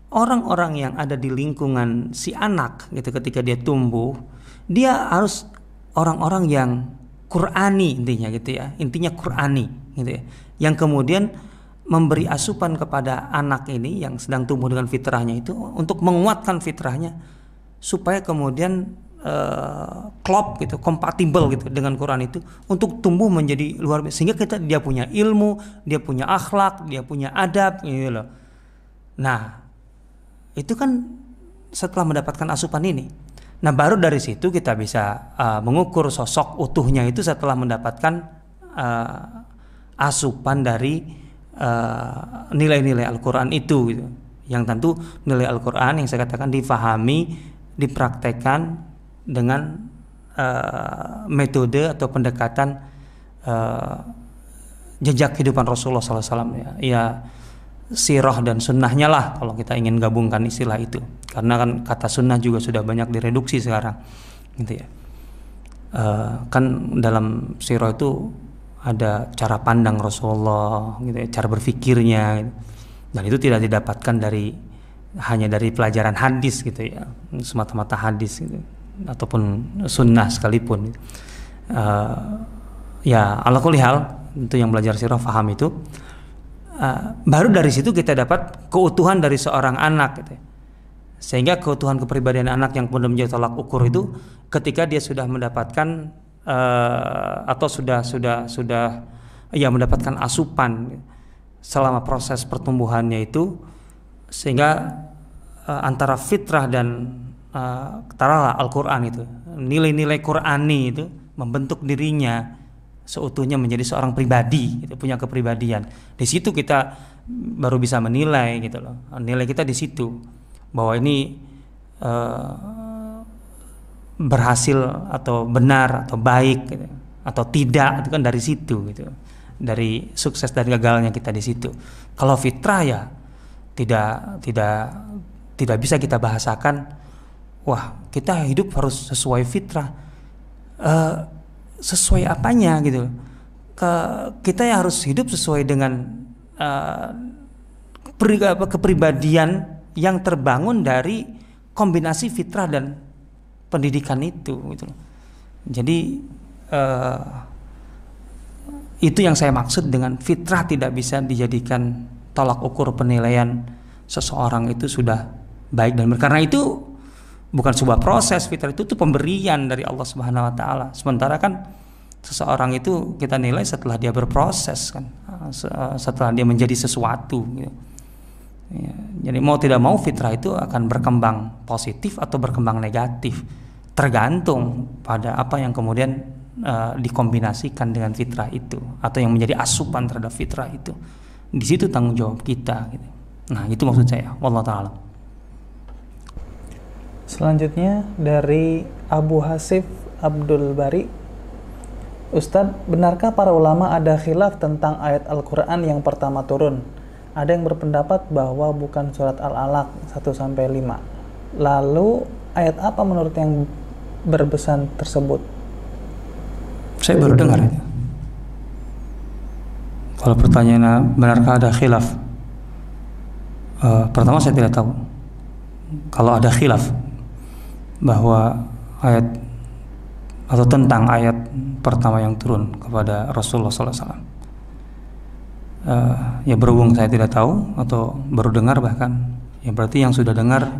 [SPEAKER 1] orang-orang yang ada di lingkungan si anak gitu, ketika dia tumbuh, Dia harus orang-orang yang Qur'ani intinya gitu ya. Intinya Qur'ani gitu ya. Yang kemudian memberi asupan kepada anak ini yang sedang tumbuh dengan fitrahnya itu untuk menguatkan fitrahnya supaya kemudian klop gitu, kompatibel gitu dengan Quran itu untuk tumbuh menjadi luar biasa sehingga dia punya ilmu, dia punya akhlak, dia punya adab gitu loh. Nah, itu kan setelah mendapatkan asupan ini. Nah, baru dari situ kita bisa mengukur sosok utuhnya itu setelah mendapatkan asupan dari nilai-nilai Al-Qur'an itu gitu. Yang tentu nilai Al-Qur'an yang saya katakan difahami, dipraktekkan dengan metode atau pendekatan jejak kehidupan Rasulullah SAW ya sirah dan sunnahnya lah kalau kita ingin gabungkan istilah itu, karena kan kata sunnah juga sudah banyak direduksi sekarang gitu ya. Kan dalam sirah itu ada cara pandang Rasulullah gitu ya, cara berpikirnya gitu. Dan itu tidak didapatkan hanya dari pelajaran hadis gitu ya, semata-mata hadis gitu ataupun sunnah sekalipun. Ya ala kulli hal itu yang belajar sirah faham itu. Baru dari situ kita dapat keutuhan dari seorang anak gitu ya. Sehingga keutuhan kepribadian anak yang benar menjadi tolak ukur itu ketika dia sudah mendapatkan atau sudah mendapatkan asupan selama proses pertumbuhannya itu, sehingga antara fitrah dan taruhlah Al-Qur'an itu, nilai-nilai Qur'ani itu membentuk dirinya seutuhnya menjadi seorang pribadi gitu, punya kepribadian. Di situ kita baru bisa menilai gitu loh. Nilai kita di situ bahwa ini berhasil atau benar atau baik gitu, atau tidak, itu kan dari situ gitu. Dari sukses dan gagalnya kita di situ. Kalau fitrah ya tidak bisa kita bahasakan. Wah, kita hidup harus sesuai fitrah. Sesuai apanya gitu? Kita ya harus hidup sesuai dengan kepribadian yang terbangun dari kombinasi fitrah dan pendidikan itu gitu. Jadi itu yang saya maksud dengan fitrah tidak bisa dijadikan tolak ukur penilaian seseorang itu sudah baik dan benar. Karena itu bukan sebuah proses, fitrah itu pemberian dari Allah Subhanahu wa taala. Sementara kan seseorang itu kita nilai setelah dia berproses kan, setelah dia menjadi sesuatu gitu. Ya, jadi mau tidak mau fitrah itu akan berkembang positif atau berkembang negatif, tergantung pada apa yang kemudian dikombinasikan dengan fitrah itu atau yang menjadi asupan terhadap fitrah itu. Di situ tanggung jawab kita gitu. Nah, itu maksud saya. Wallahu taala.
[SPEAKER 2] Selanjutnya dari Abu Hasif Abdul Bari. Ustadz, benarkah para ulama ada khilaf tentang ayat Al-Quran yang pertama turun? Ada yang berpendapat bahwa bukan surat Al-Alaq 1-5. Lalu ayat apa menurut yang berpesan tersebut?
[SPEAKER 1] Saya baru dengar itu. Kalau pertanyaannya benarkah ada khilaf? Pertama saya tidak tahu. Kalau ada khilaf bahwa ayat atau tentang ayat pertama yang turun kepada Rasulullah SAW, ya berhubung saya tidak tahu atau baru dengar bahkan, ya berarti yang sudah dengar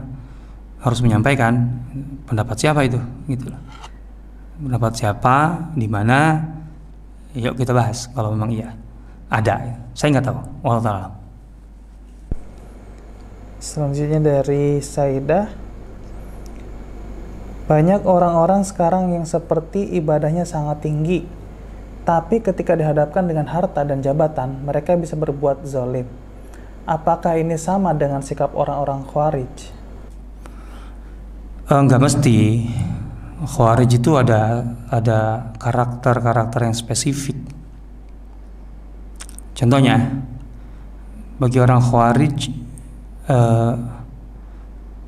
[SPEAKER 1] harus menyampaikan pendapat siapa itu, gitu. Pendapat siapa, di mana, yuk kita bahas kalau memang iya ada. Saya nggak tahu. Wallahu ta'ala.
[SPEAKER 2] Selanjutnya dari Saidah. Banyak orang-orang sekarang yang seperti ibadahnya sangat tinggi, tapi ketika dihadapkan dengan harta dan jabatan, mereka bisa berbuat zalim. Apakah ini sama dengan sikap orang-orang Khawarij?
[SPEAKER 1] Enggak mesti. Khawarij itu ada karakter-karakter yang spesifik. Contohnya, bagi orang Khawarij,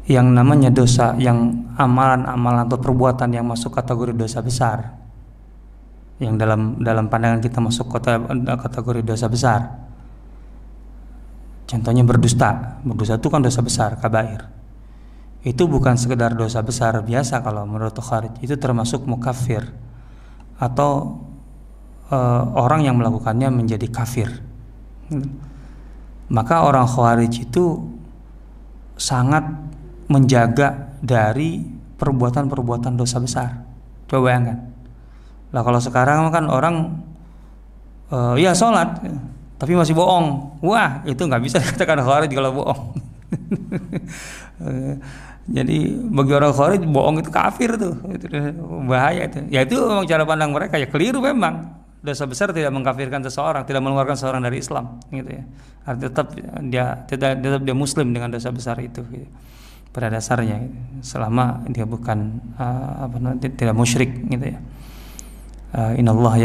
[SPEAKER 1] yang namanya dosa, yang amalan-amalan atau perbuatan yang masuk kategori dosa besar, yang dalam pandangan kita masuk kategori dosa besar. Contohnya berdusta itu kan dosa besar, kabair. itu bukan sekedar dosa besar biasa kalau menurut Khawarij, itu termasuk mukafir atau orang yang melakukannya menjadi kafir. Maka orang Khawarij itu sangat menjaga dari perbuatan-perbuatan dosa besar. Coba bayangkan. Lah kalau sekarang kan orang ya sholat tapi masih bohong, wah itu nggak bisa dikatakan Khawarij kalau bohong. Jadi bagi orang Khawarij bohong itu kafir tuh, itu bahaya itu. Ya itu memang cara pandang mereka, ya keliru memang. Dosa besar tidak mengkafirkan seseorang, tidak mengeluarkan seseorang dari Islam, gitu ya. Artinya tetap dia Muslim dengan dosa besar itu, gitu. Pada dasarnya, gitu. Selama dia bukan tidak musyrik, gitu ya. Innallaha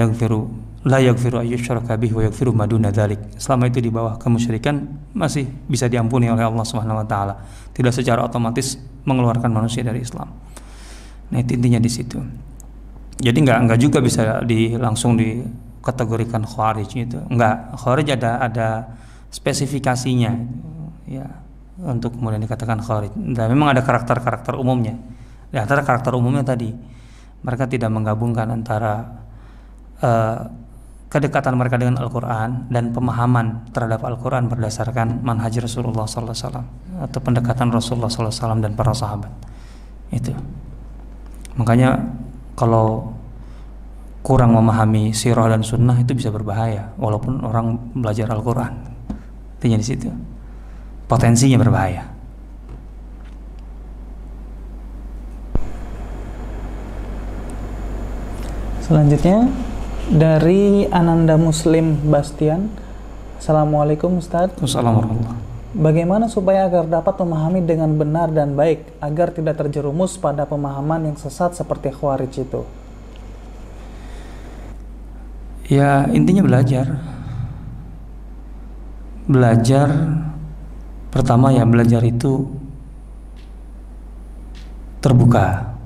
[SPEAKER 1] la yaghfiru ayyushraka bihi wa yaghfiru ma duna dzalik. Selama itu di bawah kemusyrikan masih bisa diampuni oleh Allah Subhanahu wa taala. Tidak secara otomatis mengeluarkan manusia dari Islam. Nah, itu intinya di situ. Jadi enggak juga bisa langsung dikategorikan Khawarij itu. Enggak, Khawarij ada spesifikasinya ya untuk kemudian dikatakan Khawarij. Dan memang ada karakter-karakter umumnya. Di antara karakter umumnya tadi, mereka tidak menggabungkan antara kedekatan mereka dengan Al-Quran dan pemahaman terhadap Al-Quran berdasarkan manhaj Rasulullah SAW atau pendekatan Rasulullah SAW dan para sahabat. Itu makanya kalau kurang memahami sirah dan sunnah itu bisa berbahaya, walaupun orang belajar Al-Quran. Intinya di situ, potensinya berbahaya.
[SPEAKER 2] Selanjutnya dari Ananda Muslim Bastian. Assalamualaikum Ustadz.
[SPEAKER 1] Assalamualaikum.
[SPEAKER 2] Bagaimana supaya agar dapat memahami dengan benar dan baik agar tidak terjerumus pada pemahaman yang sesat seperti Khawarij itu?
[SPEAKER 1] Ya intinya belajar pertama ya, belajar itu terbuka.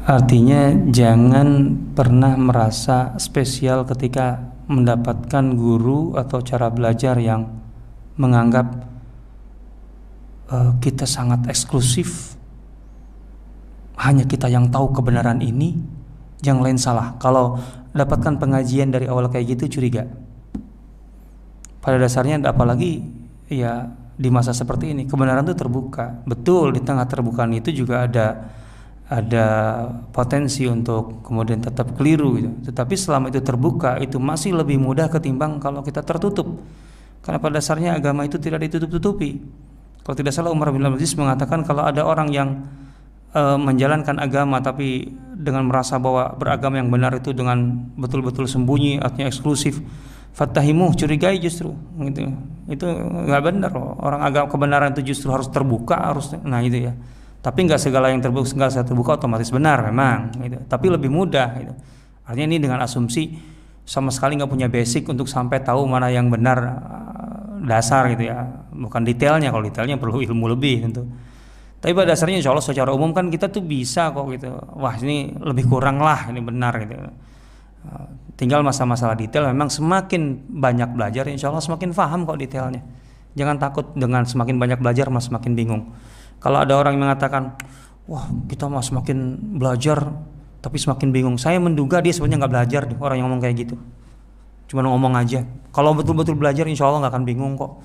[SPEAKER 1] Artinya jangan pernah merasa spesial ketika mendapatkan guru atau cara belajar yang menganggap kita sangat eksklusif, hanya kita yang tahu kebenaran ini, yang lain salah. Kalau dapatkan pengajian dari awal kayak gitu curiga. Pada dasarnya apalagi ya di masa seperti ini kebenaran itu terbuka. Betul, di tengah terbukaan itu juga ada potensi untuk kemudian tetap keliru gitu. Tetapi selama itu terbuka, itu masih lebih mudah ketimbang kalau kita tertutup. Karena pada dasarnya agama itu tidak ditutup-tutupi. Kalau tidak salah Umar bin Abdul Aziz mengatakan kalau ada orang yang menjalankan agama tapi dengan merasa bahwa beragama yang benar itu dengan betul-betul sembunyi, artinya eksklusif, fatahimu, curigai justru gitu. Itu nggak benar. Orang agama kebenaran itu justru harus terbuka, harus, nah itu ya. Tapi nggak segala yang terbuka otomatis benar memang gitu. Tapi lebih mudah gitu. Artinya ini dengan asumsi sama sekali nggak punya basic untuk sampai tahu mana yang benar dasar gitu ya, bukan detailnya. Kalau detailnya perlu ilmu lebih tentu. Tapi pada dasarnya insya Allah secara umum kan kita tuh bisa kok gitu. Wah ini lebih kurang lah, ini benar gitu. Tinggal masalah detail, memang semakin banyak belajar insya Allah semakin paham kok detailnya. Jangan takut dengan semakin banyak belajar mas semakin bingung. Kalau ada orang yang mengatakan, wah kita mah semakin belajar tapi semakin bingung, saya menduga dia sebenarnya nggak belajar deh, orang yang ngomong kayak gitu. Cuma ngomong aja. Kalau betul-betul belajar insya Allah nggak akan bingung kok.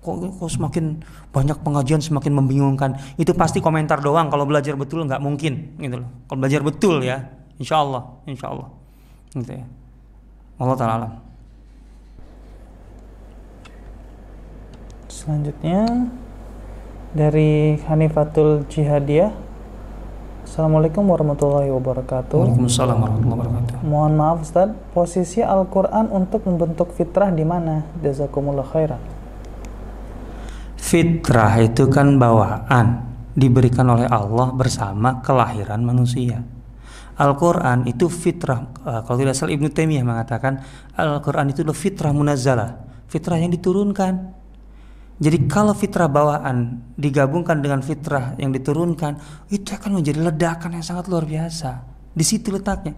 [SPEAKER 1] Kok semakin banyak pengajian semakin membingungkan. Itu pasti komentar doang. Kalau belajar betul nggak mungkin gitu loh. Kalau belajar betul ya insya Allah gitu ya. Allah ta'ala alam.
[SPEAKER 2] Selanjutnya dari Hanifatul Jihadiyah. Assalamualaikum warahmatullahi wabarakatuh.
[SPEAKER 1] Waalaikumsalam warahmatullahi wabarakatuh.
[SPEAKER 2] Mohon maaf Ustaz, posisi Al-Quran untuk membentuk fitrah di mana? Jazakumullah khairan.
[SPEAKER 1] Fitrah itu kan bawaan, diberikan oleh Allah bersama kelahiran manusia. Al-Quran itu fitrah. Kalau tidak salah Ibnu Taimiyah mengatakan Al-Quran itu adalah fitrah munazzalah, fitrah yang diturunkan. Jadi kalau fitrah bawaan digabungkan dengan fitrah yang diturunkan, itu akan menjadi ledakan yang sangat luar biasa. Di situ letaknya.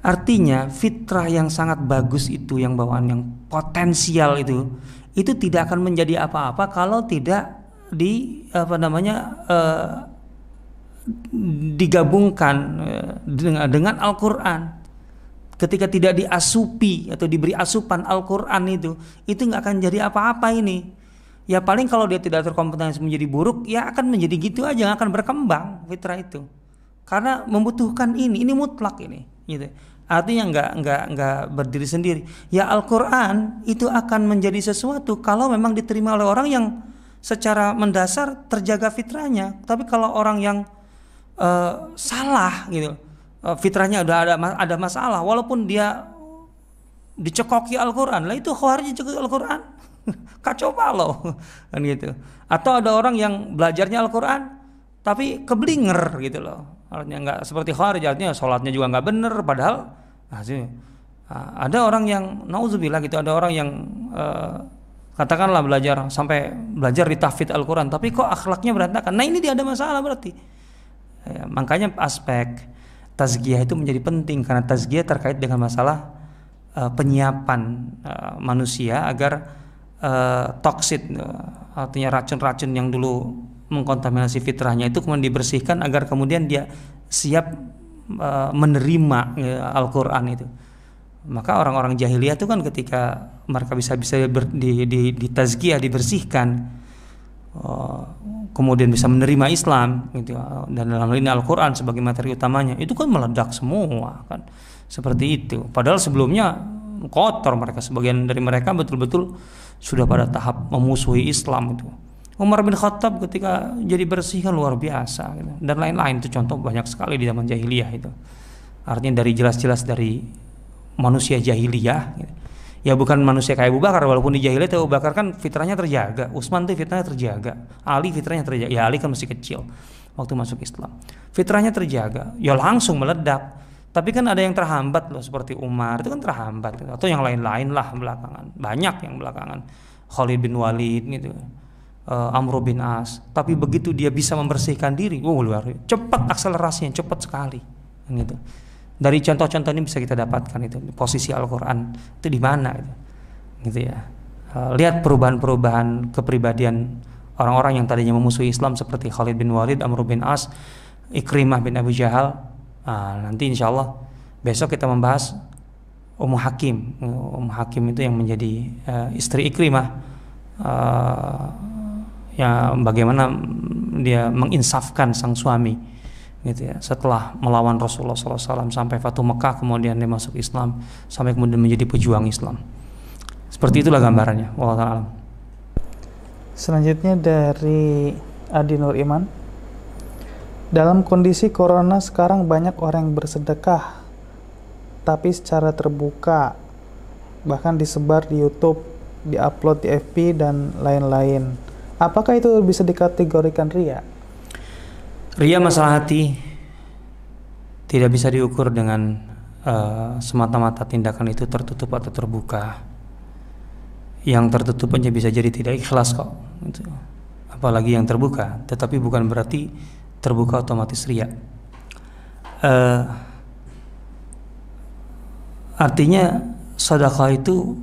[SPEAKER 1] Artinya fitrah yang sangat bagus itu, yang bawaan yang potensial itu tidak akan menjadi apa-apa kalau tidak digabungkan dengan Al-Quran. Ketika tidak diasupi atau diberi asupan Al-Quran itu nggak akan jadi apa-apa ini. Ya paling kalau dia tidak terkompetensi menjadi buruk, ya akan menjadi gitu aja, nggak akan berkembang fitrah itu. Karena membutuhkan ini mutlak ini, gitu. Artinya nggak berdiri sendiri. Ya Al-Quran itu akan menjadi sesuatu kalau memang diterima oleh orang yang secara mendasar terjaga fitrahnya. Tapi kalau orang yang salah gitu, fitrahnya udah ada masalah, walaupun dia dicekoki Al-Quran, lah itu khawarij cekoki Al-Quran, kacau balau kan gitu. Atau ada orang yang belajarnya Al-Quran tapi keblinger gitu loh, artinya nggak seperti khawarij, artinya sholatnya juga nggak bener, padahal ada orang yang nauzubillah gitu, ada orang yang katakanlah sampai belajar di tahfidz Al-Quran tapi kok akhlaknya berantakan. Nah ini dia ada masalah berarti. Ya, makanya aspek tazkiyah itu menjadi penting, karena tazkiyah terkait dengan masalah penyiapan manusia agar toksit, artinya racun-racun yang dulu mengkontaminasi fitrahnya itu kemudian dibersihkan agar kemudian dia siap menerima Al-Quran itu. Maka orang-orang jahiliyah itu kan ketika mereka bisa ditazkiyah, dibersihkan, kemudian bisa menerima Islam gitu, dan dalam hal ini Al-Quran sebagai materi utamanya, itu kan meledak semua kan, seperti itu. Padahal sebelumnya kotor mereka, sebagian dari mereka betul-betul sudah pada tahap memusuhi Islam itu. Umar bin Khattab ketika jadi bersih kan luar biasa gitu. Dan lain-lain, itu contoh banyak sekali di zaman jahiliyah itu. Artinya dari jelas-jelas dari manusia jahiliyah gitu. Ya bukan manusia kayak Abu Bakar, walaupun di jahiliyah Abu Bakar kan fitrahnya terjaga, Utsman tuh fitrahnya terjaga, Ali fitrahnya terjaga. Ya Ali kan masih kecil waktu masuk Islam, fitrahnya terjaga, ya langsung meledak. Tapi kan ada yang terhambat loh, seperti Umar itu kan terhambat, atau yang lain-lain lah belakangan, banyak yang belakangan, Khalid bin Walid gitu, Amr bin As. Tapi begitu dia bisa membersihkan diri, luar biasa, cepat akselerasinya, cepat sekali gitu. Dari contoh-contoh ini bisa kita dapatkan itu posisi Al-Quran itu di mana gitu ya. Lihat perubahan-perubahan kepribadian orang-orang yang tadinya memusuhi Islam seperti Khalid bin Walid, Amr bin As, Ikrimah bin Abu Jahal. Nanti insya Allah besok kita membahas Ummu Hakim. Ummu Hakim itu yang menjadi istri Ikrimah, ya bagaimana dia menginsafkan sang suami gitu ya, setelah melawan Rasulullah SAW sampai Fatu Mekah, kemudian dia masuk Islam sampai kemudian menjadi pejuang Islam. Seperti itulah gambarannya. Wallahu a'lam.
[SPEAKER 2] Selanjutnya dari Adi Nur Iman. Dalam kondisi corona sekarang banyak orang yang bersedekah tapi secara terbuka, bahkan disebar di YouTube, diupload di FB dan lain-lain. Apakah itu bisa dikategorikan riya?
[SPEAKER 1] Riya masalah hati, tidak bisa diukur dengan semata-mata tindakan itu tertutup atau terbuka. Yang tertutup aja bisa jadi tidak ikhlas kok, apalagi yang terbuka. Tetapi bukan berarti terbuka otomatis riya. Artinya sedekah itu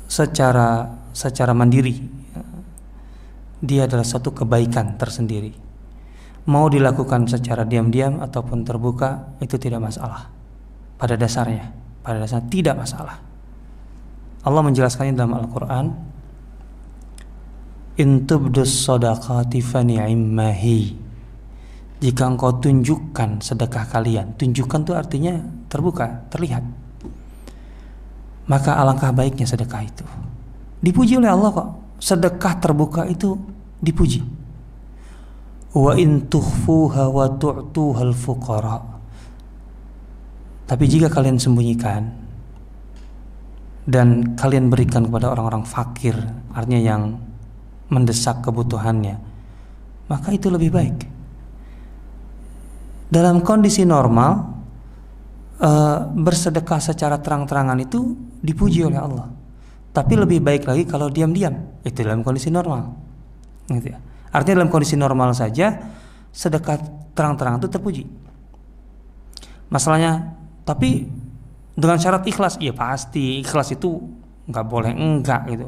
[SPEAKER 1] secara mandiri, dia adalah satu kebaikan tersendiri. Mau dilakukan secara diam-diam ataupun terbuka, itu tidak masalah. Pada dasarnya tidak masalah. Allah menjelaskannya dalam Al-Quran, in tubdus shadaqati fa ni'immahi. Jika engkau tunjukkan sedekah kalian, tunjukkan itu artinya terbuka, terlihat, maka alangkah baiknya sedekah itu. Dipuji oleh Allah kok. Sedekah terbuka itu dipuji. Wa in tukhfuha wa tu'tuhal fuqara. Tapi jika kalian sembunyikan dan kalian berikan kepada orang-orang fakir, artinya yang mendesak kebutuhannya, maka itu lebih baik. Dalam kondisi normal, bersedekah secara terang-terangan itu dipuji oleh Allah. Tapi lebih baik lagi kalau diam-diam. Itu dalam kondisi normal, gitu ya. Artinya dalam kondisi normal saja sedekah terang-terangan itu terpuji. Masalahnya, tapi dengan syarat ikhlas. Iya pasti ikhlas itu nggak boleh enggak gitu.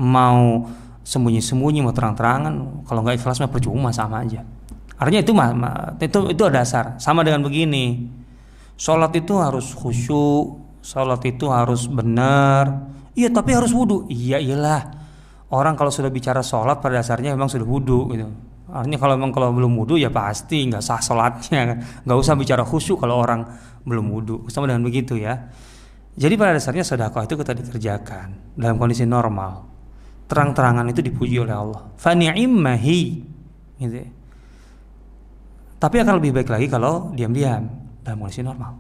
[SPEAKER 1] Mau sembunyi-sembunyi mau terang-terangan, kalau nggak ikhlas mah percuma, sama aja. Artinya itu dasar. Sama dengan begini, sholat itu harus khusyuk, sholat itu harus benar. Iya, tapi harus wudu. Iya iyalah. Orang kalau sudah bicara sholat pada dasarnya memang sudah wudu gitu. Artinya kalau belum wudu ya pasti nggak sah sholatnya. Nggak usah bicara khusyuk kalau orang belum wudu. Sama dengan begitu ya. Jadi pada dasarnya sedekah itu kita dikerjakan dalam kondisi normal. Terang-terangan itu dipuji oleh Allah. Fa ni'immahi gitu. Tapi akan lebih baik lagi kalau diam-diam dalam kondisi normal.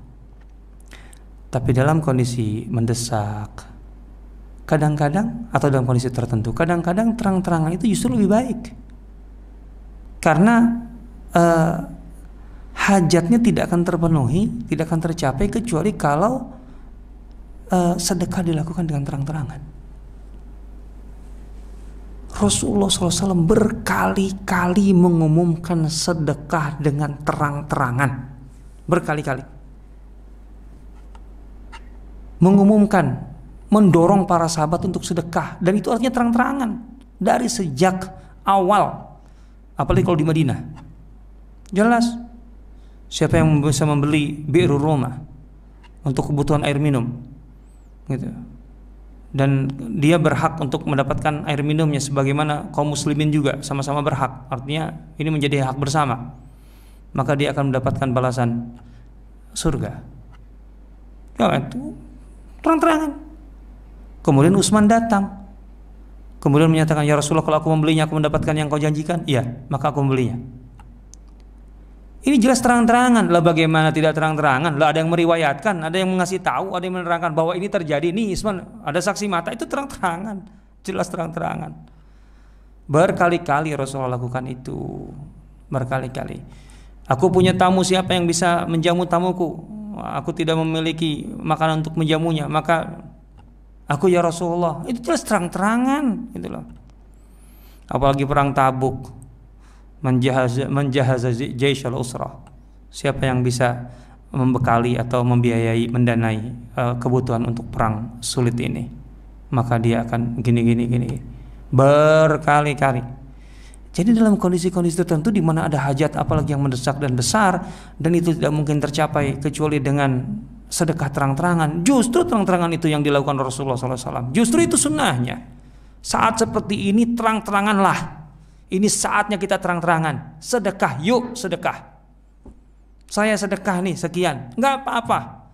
[SPEAKER 1] Tapi dalam kondisi mendesak, kadang-kadang atau dalam kondisi tertentu, kadang-kadang terang-terangan itu justru lebih baik. Karena hajatnya tidak akan terpenuhi, tidak akan tercapai kecuali kalau sedekah dilakukan dengan terang-terangan. Rasulullah SAW berkali-kali mengumumkan sedekah dengan terang-terangan, berkali-kali mengumumkan, mendorong para sahabat untuk sedekah, dan itu artinya terang-terangan dari sejak awal. Apalagi kalau di Madinah, jelas siapa yang bisa membeli bi'ru Roma untuk kebutuhan air minum gitu, dan dia berhak untuk mendapatkan air minumnya sebagaimana kaum muslimin juga sama-sama berhak. Artinya ini menjadi hak bersama, maka dia akan mendapatkan balasan surga. Ya, itu terang-terangan. Kemudian Utsman datang, kemudian menyatakan, ya Rasulullah, kalau aku membelinya aku mendapatkan yang kau janjikan. Iya, maka aku membelinya. Ini jelas terang-terangan. Lah bagaimana tidak terang-terangan? Lah ada yang meriwayatkan, ada yang mengasih tahu, ada yang menerangkan bahwa ini terjadi. Nih Isman, ada saksi mata, itu terang-terangan, jelas terang-terangan. Berkali-kali Rasulullah lakukan itu, berkali-kali. Aku punya tamu, siapa yang bisa menjamu tamuku? Aku tidak memiliki makanan untuk menjamunya, maka aku ya Rasulullah. Itu jelas terang-terangan, gitu loh. Apalagi perang Tabuk, menjahaz jaish al-usrah. Siapa yang bisa membekali atau membiayai, mendanai kebutuhan untuk perang sulit ini, maka dia akan gini berkali-kali. Jadi dalam kondisi-kondisi tertentu di mana ada hajat apalagi yang mendesak dan besar, dan itu tidak mungkin tercapai kecuali dengan sedekah terang-terangan, justru terang-terangan itu yang dilakukan Rasulullah SAW. Justru itu sunnahnya. Saat seperti ini terang-teranganlah. Ini saatnya kita terang-terangan. Sedekah, yuk sedekah. Saya sedekah nih sekian, nggak apa-apa.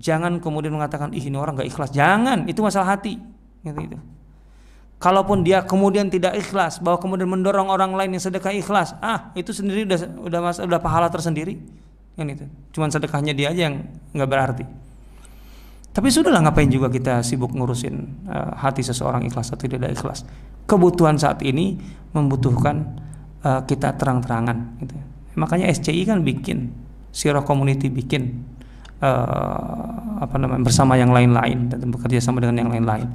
[SPEAKER 1] Jangan kemudian mengatakan, ih ini orang nggak ikhlas. Jangan, itu masalah hati. Gitu. Kalaupun dia kemudian tidak ikhlas, bahwa kemudian mendorong orang lain yang sedekah ikhlas, itu sendiri udah pahala tersendiri. Yang itu, cuman sedekahnya dia aja yang nggak berarti. Tapi sudahlah, ngapain juga kita sibuk ngurusin hati seseorang ikhlas atau tidak ikhlas. Kebutuhan saat ini membutuhkan kita terang-terangan gitu. Makanya SCI kan bikin, Sirah Community bikin bersama yang lain-lain dan bekerja sama dengan yang lain-lain,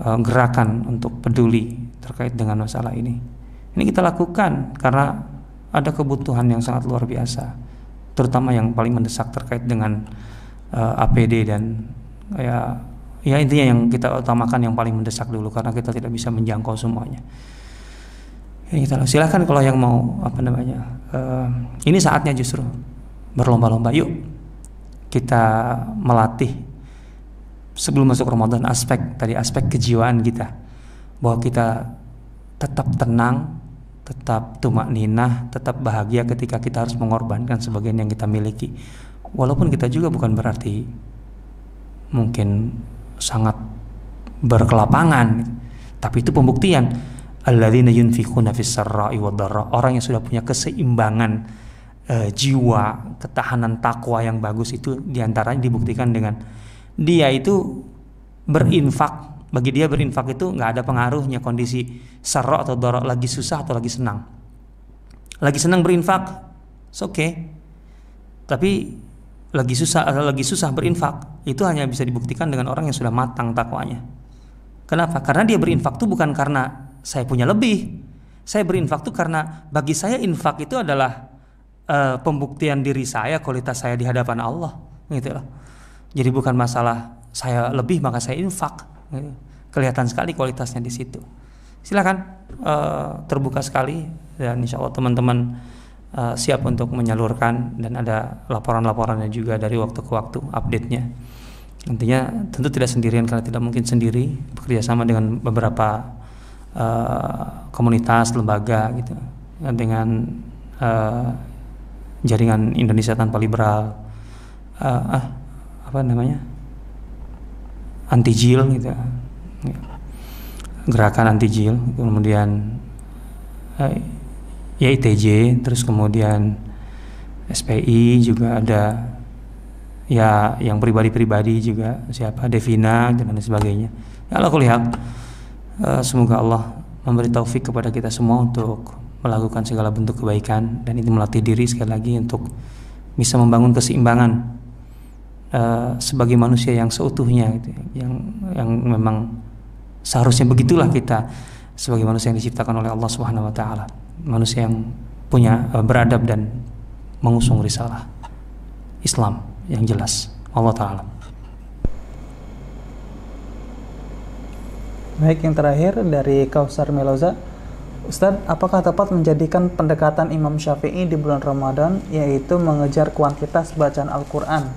[SPEAKER 1] gerakan untuk peduli terkait dengan masalah ini. Ini kita lakukan karena ada kebutuhan yang sangat luar biasa, terutama yang paling mendesak terkait dengan APD dan ya intinya yang kita utamakan yang paling mendesak dulu, karena kita tidak bisa menjangkau semuanya. Ini kita silakan kalau yang mau ini saatnya justru berlomba-lomba. Yuk kita melatih sebelum masuk Ramadan aspek kejiwaan kita, bahwa kita tetap tenang, tetap tumakninah, tetap bahagia ketika kita harus mengorbankan sebagian yang kita miliki. Walaupun kita juga bukan berarti mungkin sangat berkelapangan, tapi itu pembuktian. Alladzina yunfiquna fis sarra'i wad dharra, orang yang sudah punya keseimbangan jiwa, ketahanan takwa yang bagus, itu diantaranya dibuktikan dengan dia itu berinfak. Bagi dia berinfak itu nggak ada pengaruhnya kondisi sarra atau dharra, lagi susah atau lagi senang. Lagi senang berinfak, it's okay. Tapi lagi susah berinfak, itu hanya bisa dibuktikan dengan orang yang sudah matang takwanya. Kenapa? Karena dia berinfak itu bukan karena saya punya lebih. Saya berinfak itu karena bagi saya infak itu adalah pembuktian diri saya, kualitas saya di hadapan Allah, gitu loh. Jadi bukan masalah saya lebih maka saya infak. Gitu. Kelihatan sekali kualitasnya di situ. silakan, terbuka sekali, dan insya Allah teman-teman siap untuk menyalurkan, dan ada laporan-laporannya juga dari waktu ke waktu, update-nya. Intinya tentu tidak sendirian, karena tidak mungkin sendiri, bekerja sama dengan beberapa komunitas, lembaga gitu, dengan jaringan Indonesia Tanpa Liberal, anti jil gitu, gerakan anti jil, kemudian ya ITJ, terus kemudian SPI juga ada, ya yang pribadi-pribadi juga, siapa, Devina dan lain sebagainya. Ya Allah, kulihat semoga Allah memberi taufik kepada kita semua untuk melakukan segala bentuk kebaikan, dan itu melatih diri sekali lagi untuk bisa membangun keseimbangan sebagai manusia yang seutuhnya gitu, yang memang seharusnya begitulah kita sebagai manusia yang diciptakan oleh Allah Subhanahu wa taala, manusia yang punya beradab dan mengusung risalah Islam yang jelas. Allah taala.
[SPEAKER 2] Baik, yang terakhir dari Kausar Meloza. Ustadz, apakah tepat menjadikan pendekatan Imam Syafi'i di bulan Ramadan yaitu mengejar kuantitas bacaan Al-Quran,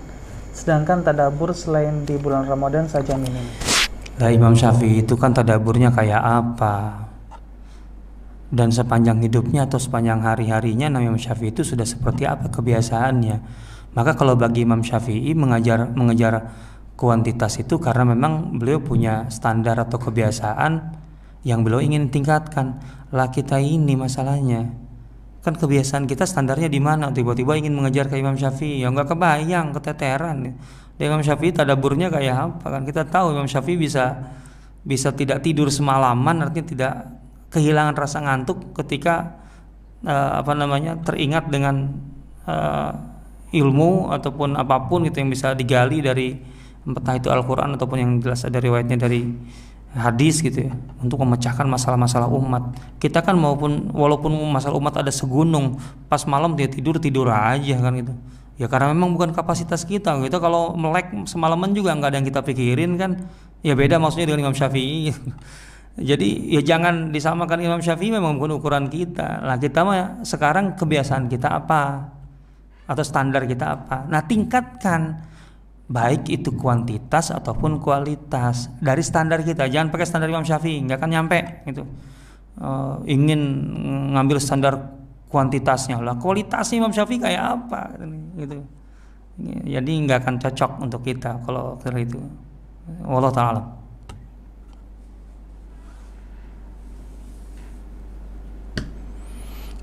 [SPEAKER 2] sedangkan tadabbur selain di bulan Ramadan saja minim?
[SPEAKER 1] Nah, Imam Syafi'i itu kan tadaburnya kayak apa? Dan sepanjang hidupnya atau sepanjang hari-harinya Imam Syafi'i itu sudah seperti apa kebiasaannya. Maka kalau bagi Imam Syafi'i mengejar kuantitas itu karena memang beliau punya standar atau kebiasaan yang beliau ingin tingkatkan. Lah kita ini masalahnya, kan kebiasaan kita standarnya di mana? Tiba-tiba ingin mengejar ke Imam Syafi'i, ya nggak kebayang, keteteran. Imam Syafi'i tadaburnya kayak apa? Kan kita tahu Imam Syafi'i bisa tidak tidur semalaman, artinya tidak kehilangan rasa ngantuk ketika teringat dengan ilmu ataupun apapun itu yang bisa digali dari entah itu Al-Quran ataupun yang jelas dari riwayatnya dari hadis gitu ya, untuk memecahkan masalah-masalah umat. Kita kan walaupun masalah umat ada segunung, pas malam dia tidur aja kan gitu. Ya karena memang bukan kapasitas kita gitu. Kalau melek semalaman juga nggak ada yang kita pikirin kan. Ya beda maksudnya dengan Imam Syafi'i. Jadi ya jangan disamakan Imam Syafi'i, memang bukan ukuran kita. Nah kita mah sekarang kebiasaan kita apa? Atau standar kita apa? Nah tingkatkan, baik itu kuantitas ataupun kualitas dari standar kita. Jangan pakai standar Imam Syafi'i, nggak akan nyampe gitu. Ingin ngambil standar kuantitasnya lah, kualitasnya Imam Syafi'i kayak apa gitu. Jadi nggak akan cocok untuk kita kalau itu. Wallahu ta'ala.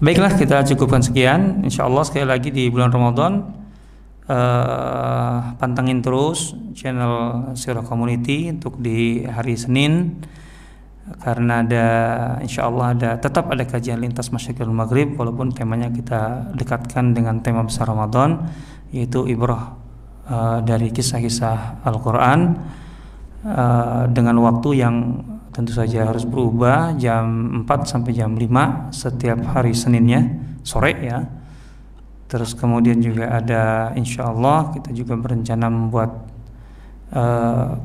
[SPEAKER 1] Baiklah, kita cukupkan sekian. Insyaallah sekali lagi di bulan Ramadan pantengin terus channel Sirah Community untuk di hari Senin, karena insyaallah tetap ada kajian lintas Masyriq dan Maghrib, walaupun temanya kita dekatkan dengan tema besar Ramadan, yaitu ibrah dari kisah-kisah Al-Quran, dengan waktu yang tentu saja harus berubah, jam 4 sampai jam 5 setiap hari Seninnya sore ya. Terus kemudian juga ada, insya Allah kita juga berencana membuat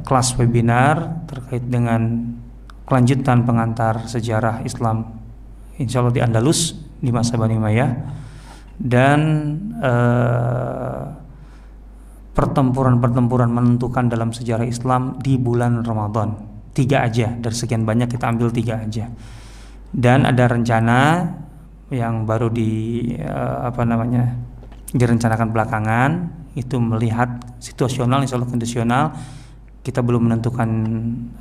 [SPEAKER 1] kelas webinar terkait dengan kelanjutan pengantar sejarah Islam, insya Allah di Andalus di masa Bani Umayyah, dan pertempuran-pertempuran menentukan dalam sejarah Islam di bulan Ramadan. 3 aja dari sekian banyak, kita ambil 3 aja. Dan ada rencana yang baru direncanakan belakangan, itu melihat situasional, insya Allah kondisional. Kita belum menentukan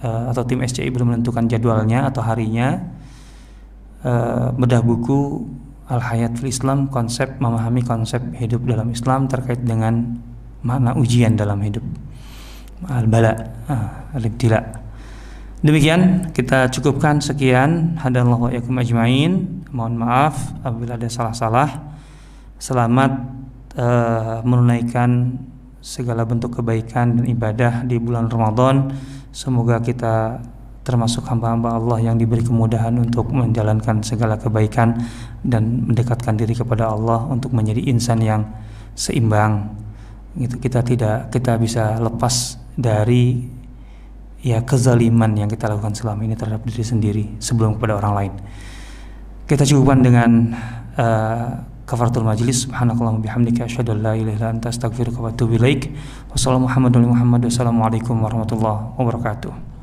[SPEAKER 1] atau tim SCI belum menentukan jadwalnya atau harinya. Bedah buku Al-Hayat fil Islam, memahami konsep hidup dalam Islam terkait dengan makna ujian dalam hidup, al-bala, al-ibtila. Demikian kita cukupkan sekian. Hadallahu wa iyyakum ajmain. Mohon maaf apabila ada salah-salah. Selamat menunaikan segala bentuk kebaikan dan ibadah di bulan Ramadan. Semoga kita termasuk hamba-hamba Allah yang diberi kemudahan untuk menjalankan segala kebaikan dan mendekatkan diri kepada Allah untuk menjadi insan yang seimbang. Gitu, kita bisa lepas dari ya kezaliman yang kita lakukan selama ini terhadap diri sendiri sebelum kepada orang lain. Kita cukupkan dengan kafaratul majlis. Subhanakallahumma bihamdika asyhadu an la ilaha illa anta astaghfiruka wa atubu ilaik. Wassalamualaikum warahmatullahi wabarakatuh.